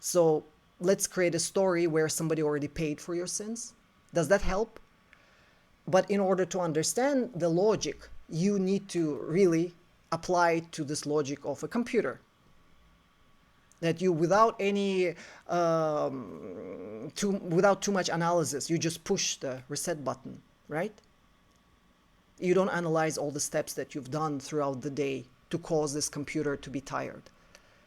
So let's create a story where somebody already paid for your sins. Does that help? But in order to understand the logic, you need to really apply to this logic of a computer. That you, without any, without too much analysis, you just push the reset button, right? You don't analyze all the steps that you've done throughout the day to cause this computer to be tired.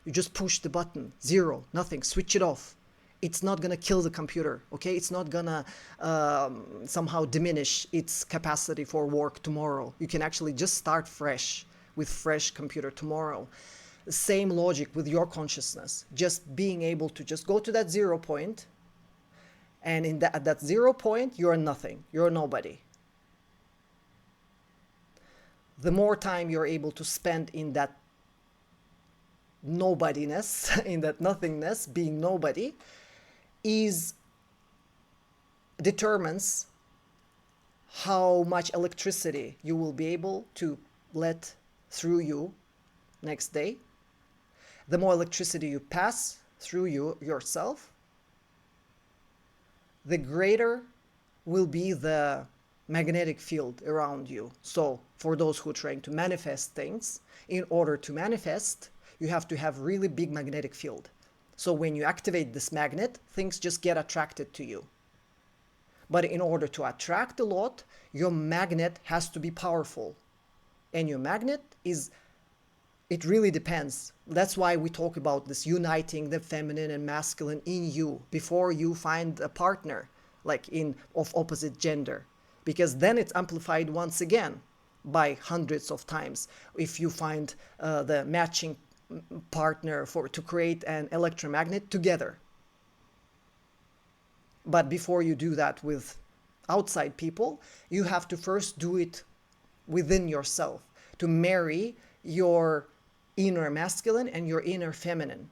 You just push the button, zero, nothing, switch it off. It's not gonna kill the computer, okay? It's not gonna somehow diminish its capacity for work tomorrow. You can actually just start fresh with fresh computer tomorrow. Same logic with your consciousness, just being able to just go to that zero point, and at that 0 point, you're nothing, you're nobody. The more time you're able to spend in that nobodiness, in that nothingness, being nobody, determines how much electricity you will be able to let through you next day. The more electricity you pass through yourself, the greater will be the magnetic field around you. So for those who are trying to manifest things, in order to manifest, you have to have really big magnetic field. So when you activate this magnet, things just get attracted to you. But in order to attract a lot, your magnet has to be powerful. And your magnet it really depends. That's why we talk about this uniting the feminine and masculine in you before you find a partner, like of opposite gender. Because then it's amplified once again by hundreds of times. If you find the matching partner to create an electromagnet together. But before you do that with outside people, you have to first do it within yourself, to marry your inner masculine and your inner feminine.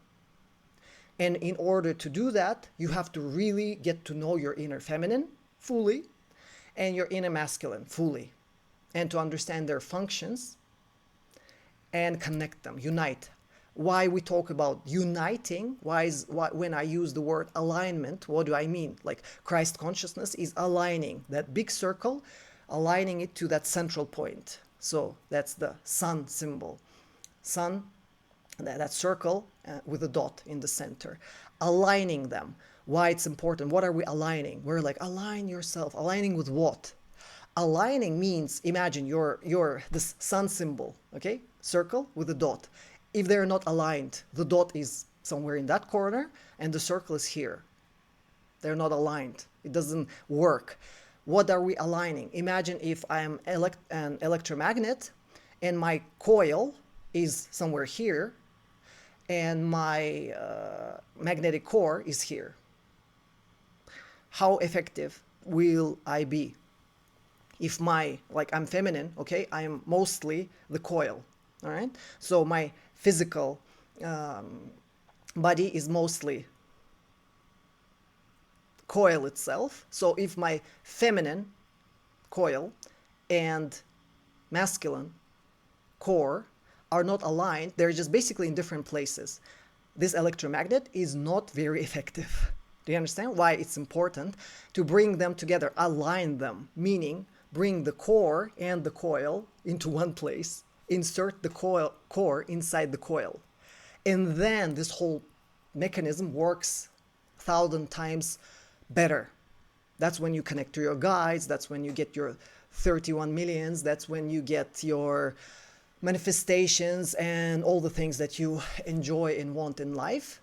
And in order to do that, you have to really get to know your inner feminine fully and your inner masculine fully, and to understand their functions and connect them, unite. Why we talk about uniting, when I use the word alignment, what do I mean? Like Christ consciousness is aligning that big circle, aligning it to that central point. So that's the sun symbol. Sun, that circle with a dot in the center. Aligning them. Why it's important? What are we aligning? We're like, align yourself. Aligning with what? Aligning means, imagine you're this sun symbol, okay? Circle with a dot. If they're not aligned, the dot is somewhere in that corner and the circle is here. They're not aligned. It doesn't work. What are we aligning? Imagine if I'm an electromagnet and my coil is somewhere here and my magnetic core is here. How effective will I be? If I'm feminine, okay, I'm mostly the coil, all right? So my physical body is mostly coil itself. So if my feminine coil and masculine core are not aligned, they're just basically in different places. This electromagnet is not very effective. Do you understand why it's important to bring them together, align them, meaning bring the core and the coil into one place, insert the core inside the coil. And then this whole mechanism works 1,000 times better. That's when you connect to your guides, that's when you get your 31 millions, that's when you get your manifestations and all the things that you enjoy and want in life.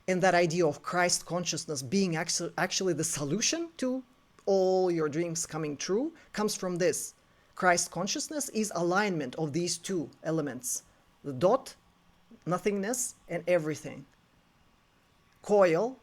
And that idea of Christ consciousness being actually the solution to all your dreams coming true comes from this. Christ consciousness is alignment of these two elements, the dot, nothingness, and everything. Coil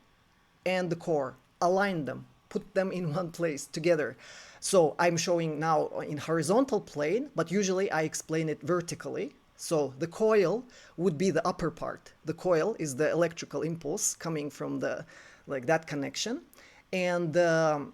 and the core, align them, put them in one place together. So I'm showing now in horizontal plane, but usually I explain it vertically. So the coil would be the upper part. The coil is the electrical impulse coming from that connection. And the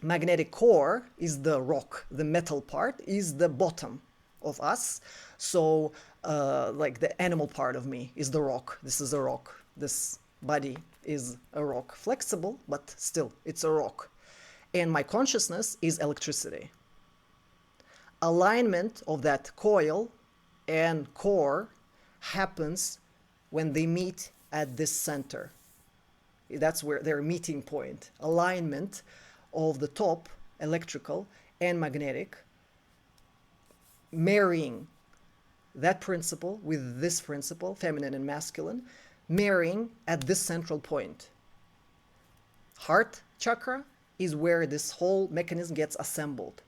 magnetic core is the rock. The metal part is the bottom of us. So the animal part of me is the rock. This is a rock. This body is a rock. Flexible, but still, it's a rock. And my consciousness is electricity. Alignment of that coil and core happens when they meet at this center. That's where their meeting point. Alignment of the top, electrical and magnetic, marrying that principle with this principle, feminine and masculine, marrying at this central point. Heart chakra is where this whole mechanism gets assembled.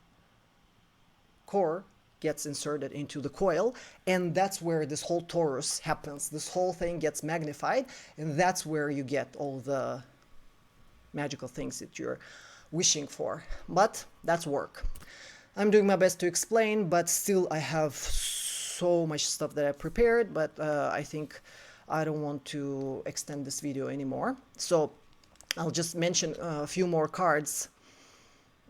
Core gets inserted into the coil, and that's where this whole torus happens. This whole thing gets magnified, and that's where you get all the magical things that you're wishing for. But that's work. I'm doing my best to explain, but still I have so much stuff that I prepared, but I think I don't want to extend this video anymore. So I'll just mention a few more cards.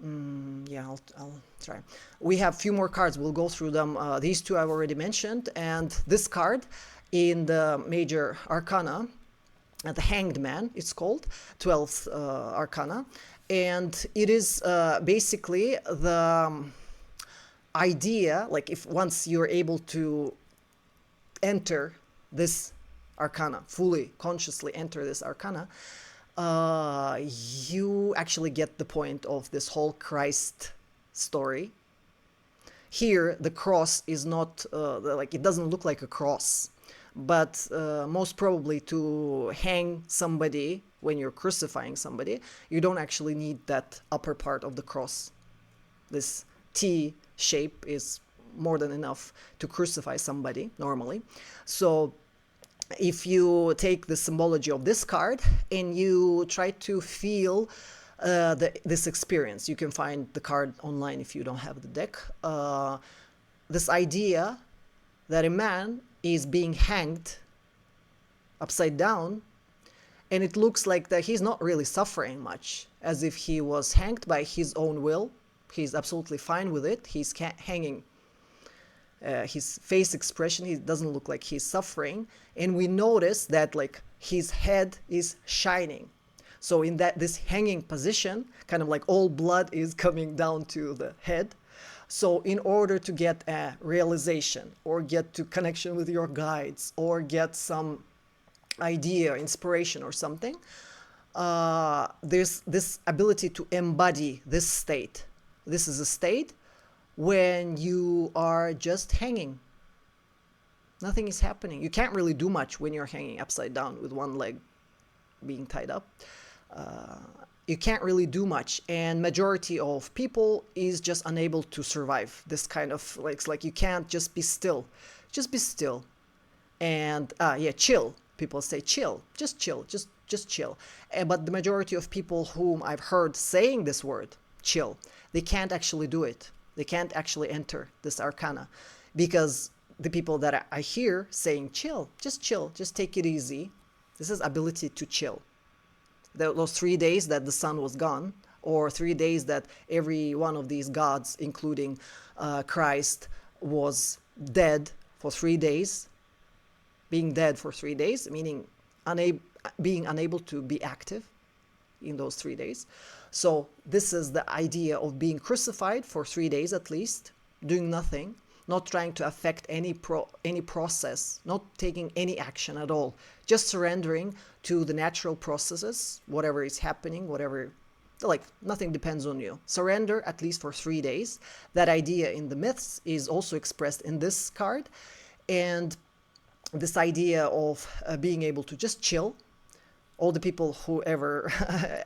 Yeah, I'll try. We have a few more cards. We'll go through them. These two I've already mentioned. And this card in the major arcana, the Hanged Man, it's called, 12th arcana. And it is basically the idea, like if once you're able to enter this arcana, fully, consciously enter this arcana, you actually get the point of this whole Christ story. Here, the cross is not, it doesn't look like a cross, but most probably to hang somebody when you're crucifying somebody, you don't actually need that upper part of the cross. This T shape is more than enough to crucify somebody normally. So if you take the symbology of this card and you try to feel this experience, you can find the card online if you don't have the deck. This idea that a man is being hanged upside down, and it looks like that he's not really suffering much, as if he was hanged by his own will. He's absolutely fine with it. He's hanging. His face expression, he doesn't look like he's suffering, and we notice that his head is shining. So in this hanging position, kind of like all blood is coming down to the head. So in order to get a realization or get to connection with your guides or get some idea, inspiration or something, there's this ability to embody this state. This is a state when you are just hanging. Nothing is happening. You can't really do much when you're hanging upside down with one leg being tied up. you can't really do much, and majority of people is just unable to survive this kind of like, it's like you can't just be still. Just be still. And yeah, chill. People say chill, just chill. But the majority of people whom I've heard saying this word, chill, they can't actually do it. They can't actually enter this arcana, because the people that I hear saying chill, just take it easy. This is ability to chill. Those 3 days that the sun was gone, or 3 days that every one of these gods, including Christ, was dead for 3 days. Being dead for 3 days, meaning being unable to be active in those 3 days. So this is the idea of being crucified for 3 days at least, doing nothing, not trying to affect any process, not taking any action at all, just surrendering to the natural processes, whatever is happening, whatever, like nothing depends on you. Surrender at least for 3 days. That idea in the myths is also expressed in this card. And this idea of being able to just chill, all the people who ever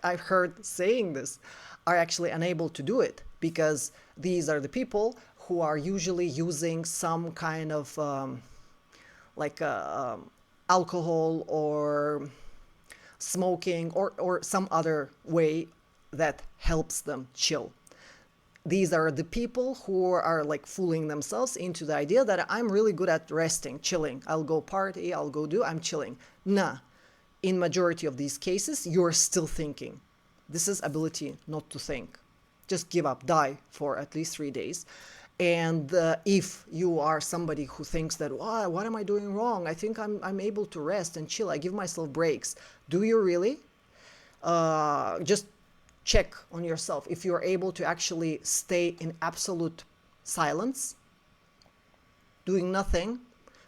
I've heard saying this are actually unable to do it, because these are the people who are usually using some kind of alcohol or smoking or some other way that helps them chill. These are the people who are like fooling themselves into the idea that I'm really good at resting, chilling. I'll go party, I'll go do, I'm chilling. Nah, in majority of these cases, you're still thinking. This is ability not to think. Just give up, die for at least 3 days. And if you are somebody who thinks that, oh, what am I doing wrong? I think I'm able to rest and chill. I give myself breaks. Do you really? Just check on yourself if you're able to actually stay in absolute silence, doing nothing,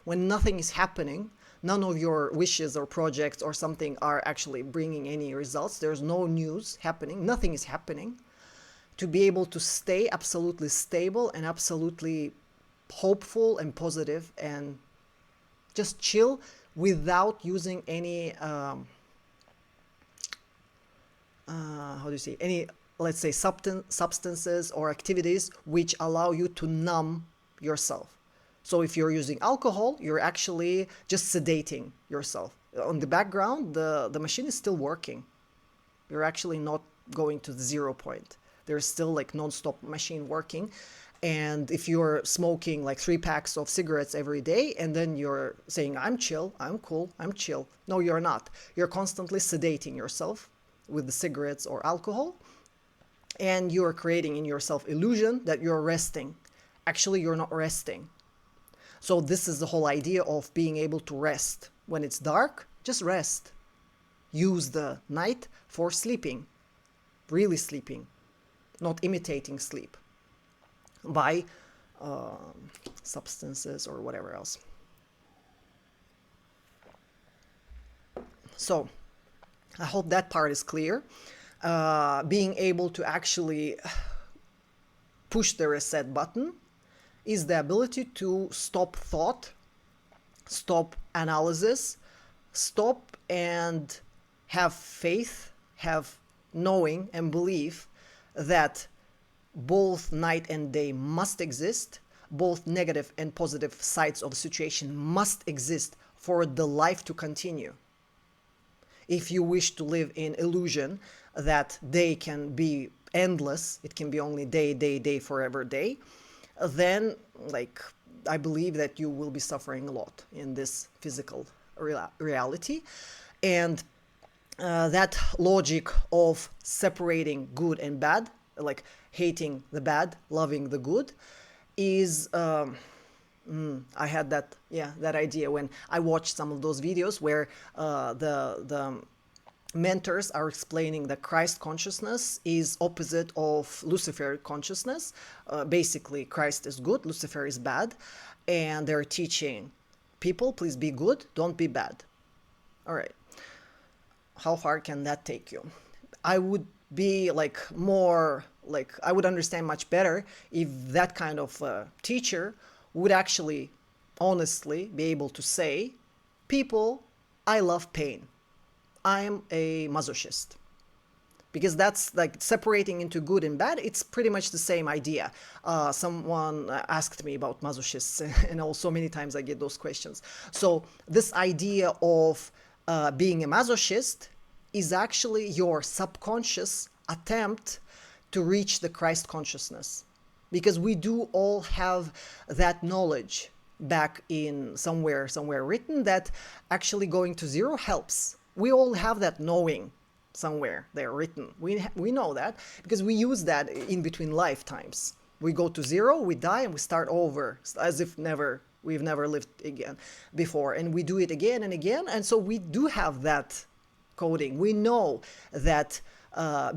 when nothing is happening, none of your wishes or projects or something are actually bringing any results, there's no news happening, nothing is happening, to be able to stay absolutely stable and absolutely hopeful and positive and just chill without using any how do you say, any, let's say, substances or activities which allow you to numb yourself. So if you're using alcohol, you're actually just sedating yourself. On the background, the machine is still working. You're actually not going to the 0 point. There's still like non-stop machine working. And if you're smoking like 3 packs of cigarettes every day, and then you're saying, I'm chill, I'm cool, I'm chill. No, you're not. You're constantly sedating yourself with the cigarettes or alcohol, and you're creating in yourself illusion that you're resting. Actually, you're not resting. So this is the whole idea of being able to rest. When it's dark, just rest. Use the night for sleeping, really sleeping, not imitating sleep by substances or whatever else. So I hope that part is clear. Being able to actually push the reset button is the ability to stop thought, stop analysis, stop and have faith, have knowing and belief that both night and day must exist, both negative and positive sides of the situation must exist for the life to continue. If you wish to live in illusion that day can be endless, it can be only day, forever day, then like I believe that you will be suffering a lot in this physical reality. And that logic of separating good and bad, like hating the bad, loving the good, is I had that idea when I watched some of those videos where the mentors are explaining that Christ consciousness is opposite of Lucifer consciousness. Basically, Christ is good, Lucifer is bad, and they're teaching people, please be good, don't be bad. All right. How far can that take you? I would be like more like, I would understand much better if that kind of teacher would actually honestly be able to say, people, I love pain. I'm a masochist. because that's like separating into good and bad. It's pretty much the same idea. Someone asked me about masochists, and also many times I get those questions. So this idea of being a masochist is actually your subconscious attempt to reach the Christ consciousness, because we do all have that knowledge back in somewhere written that actually going to zero helps. We all have that knowing somewhere there written. We know that because we use that in between lifetimes. We go to zero, we die, and we start over as if we've never lived again before, and we do it again and again. And so we do have that coding. We know that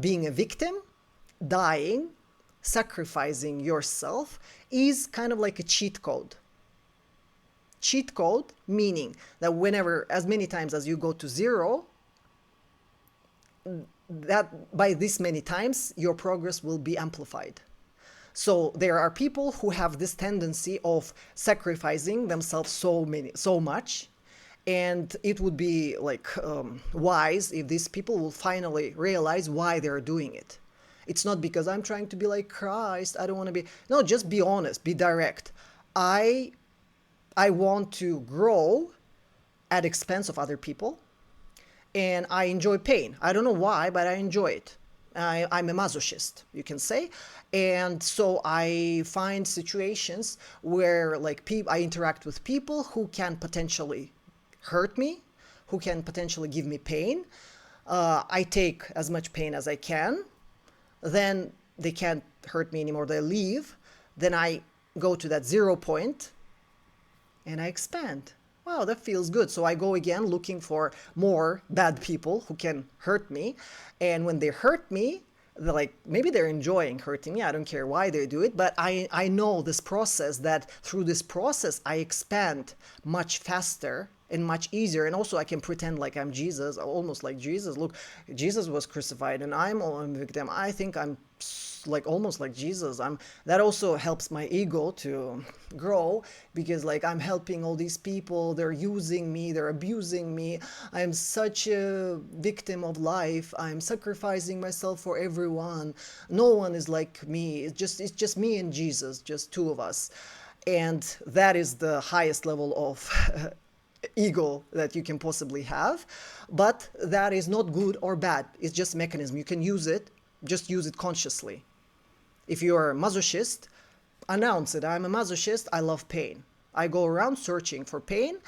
being a victim, dying, sacrificing yourself is kind of like a cheat code. Cheat code meaning that whenever, as many times as you go to zero, that by this many times your progress will be amplified. So there are people who have this tendency of sacrificing themselves so much, and it would be like wise if these people will finally realize why they're doing it. It's not because I'm trying to be like Christ. I don't want to be. No, just be honest, be direct. I want to grow at expense of other people, and I enjoy pain. I don't know why, but I enjoy it. I'm a masochist, you can say. And so I find situations where like I interact with people who can potentially hurt me, who can potentially give me pain. I take as much pain as I can. Then they can't hurt me anymore. They leave. Then I go to that 0 point and I expand. Wow, that feels good. So I go again looking for more bad people who can hurt me. And when they hurt me, they're like, maybe they're enjoying hurting me. I don't care why they do it. But I know this process, that through this process, I expand much faster and much easier. And also I can pretend like I'm Jesus, almost like Jesus. Look, Jesus was crucified and I'm a victim. I think I'm like almost like Jesus. That also helps my ego to grow, because like I'm helping all these people. They're using me, they're abusing me. I'm such a victim of life. I'm sacrificing myself for everyone. No one is like me. It's just me and Jesus, just two of us. And that is the highest level of ego that you can possibly have. But that is not good or bad. It's just mechanism. You can use it, just use it consciously. If you are a masochist, announce it. I'm a masochist. I love pain. I go around searching for pain,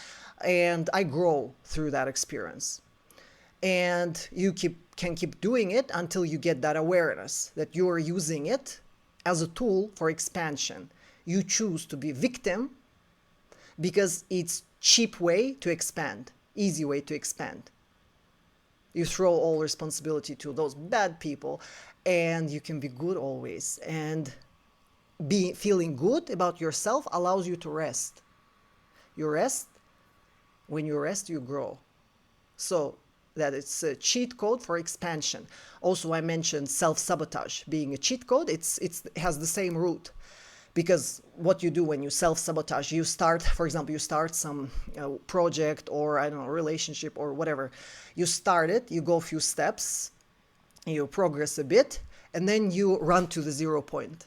and I grow through that experience. And you can keep doing it until you get that awareness that you are using it as a tool for expansion. You choose to be victim because it's cheap way to expand, easy way to expand. You throw all responsibility to those bad people, and you can be good always. And feeling good about yourself allows you to rest. You rest. When you rest, you grow. So that it's a cheat code for expansion. Also, I mentioned self-sabotage being a cheat code. It has the same root. Because what you do when you self-sabotage, you start, for example, you start some project or, I don't know, relationship or whatever. You start it, you go a few steps, you progress a bit, and then you run to the 0 point.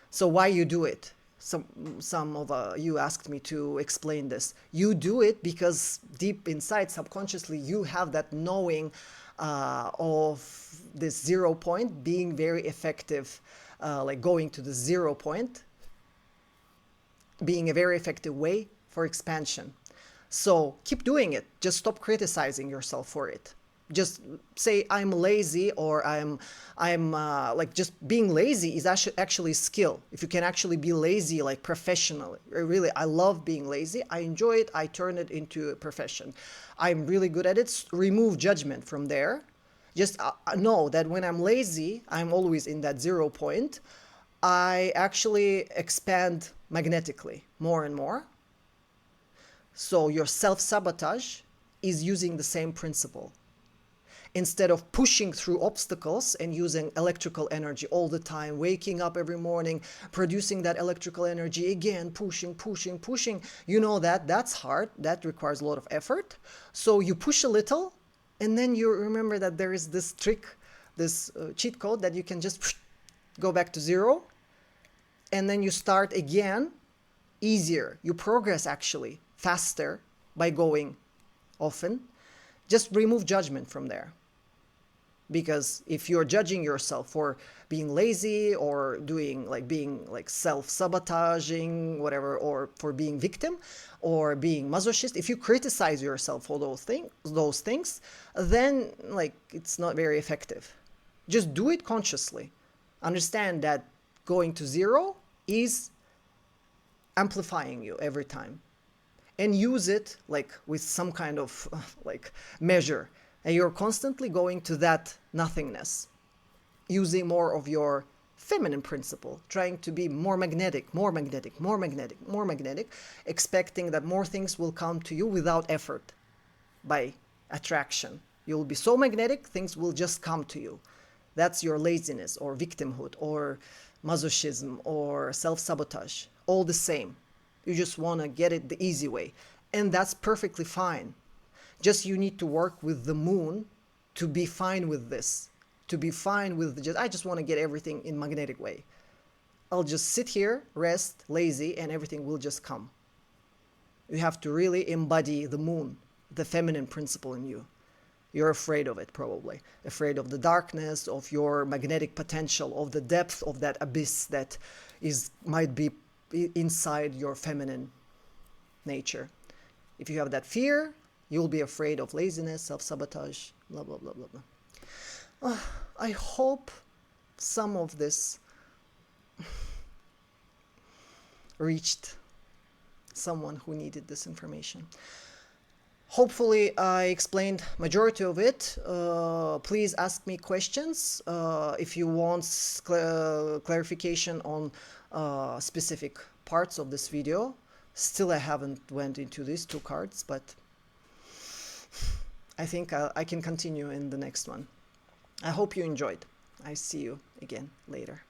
So why you do it? Some of you asked me to explain this. You do it because deep inside, subconsciously, you have that knowing of this 0 point being very effective. Like going to the 0 point being a very effective way for expansion. So keep doing it. Just stop criticizing yourself for it. Just say I'm lazy, or I'm like, just being lazy is actually a skill. If you can actually be lazy like professionally, really, I love being lazy. I enjoy it. I turn it into a profession. I'm really good at it. Remove judgment from there. Just know that when I'm lazy, I'm always in that 0 point. I actually expand magnetically more and more. So your self-sabotage is using the same principle. Instead of pushing through obstacles and using electrical energy all the time, waking up every morning, producing that electrical energy again, pushing, you know that's hard. That requires a lot of effort. So you push a little, and then you remember that there is this trick this cheat code that you can just go back to zero, and then you start again easier. You progress actually faster by going often. Just remove judgment from there. Because if you're judging yourself for being lazy or being like self-sabotaging, whatever, or for being victim or being masochist, if you criticize yourself for those things, then like it's not very effective. Just do it consciously. Understand that going to zero is amplifying you every time, and use it like with some kind of like measure. And you're constantly going to that nothingness, using more of your feminine principle, trying to be more magnetic, more magnetic, more magnetic, more magnetic, expecting that more things will come to you without effort, by attraction. You'll be so magnetic, things will just come to you. That's your laziness or victimhood or masochism or self-sabotage. All the same. You just want to get it the easy way. And that's perfectly fine. Just you need to work with the moon to be fine with this. To be fine with I just want to get everything in magnetic way. I'll just sit here, rest, lazy, and everything will just come. You have to really embody the moon, the feminine principle in you. You're afraid of it, probably. Afraid of the darkness, of your magnetic potential, of the depth of that abyss that might be inside your feminine nature. If you have that fear, you'll be afraid of laziness, self-sabotage, blah, blah, blah, blah, blah. I hope some of this reached someone who needed this information. Hopefully I explained majority of it. Please ask me questions if you want clarification on specific parts of this video. Still I haven't went into these two cards, but I think I can continue in the next one. I hope you enjoyed. I see you again later.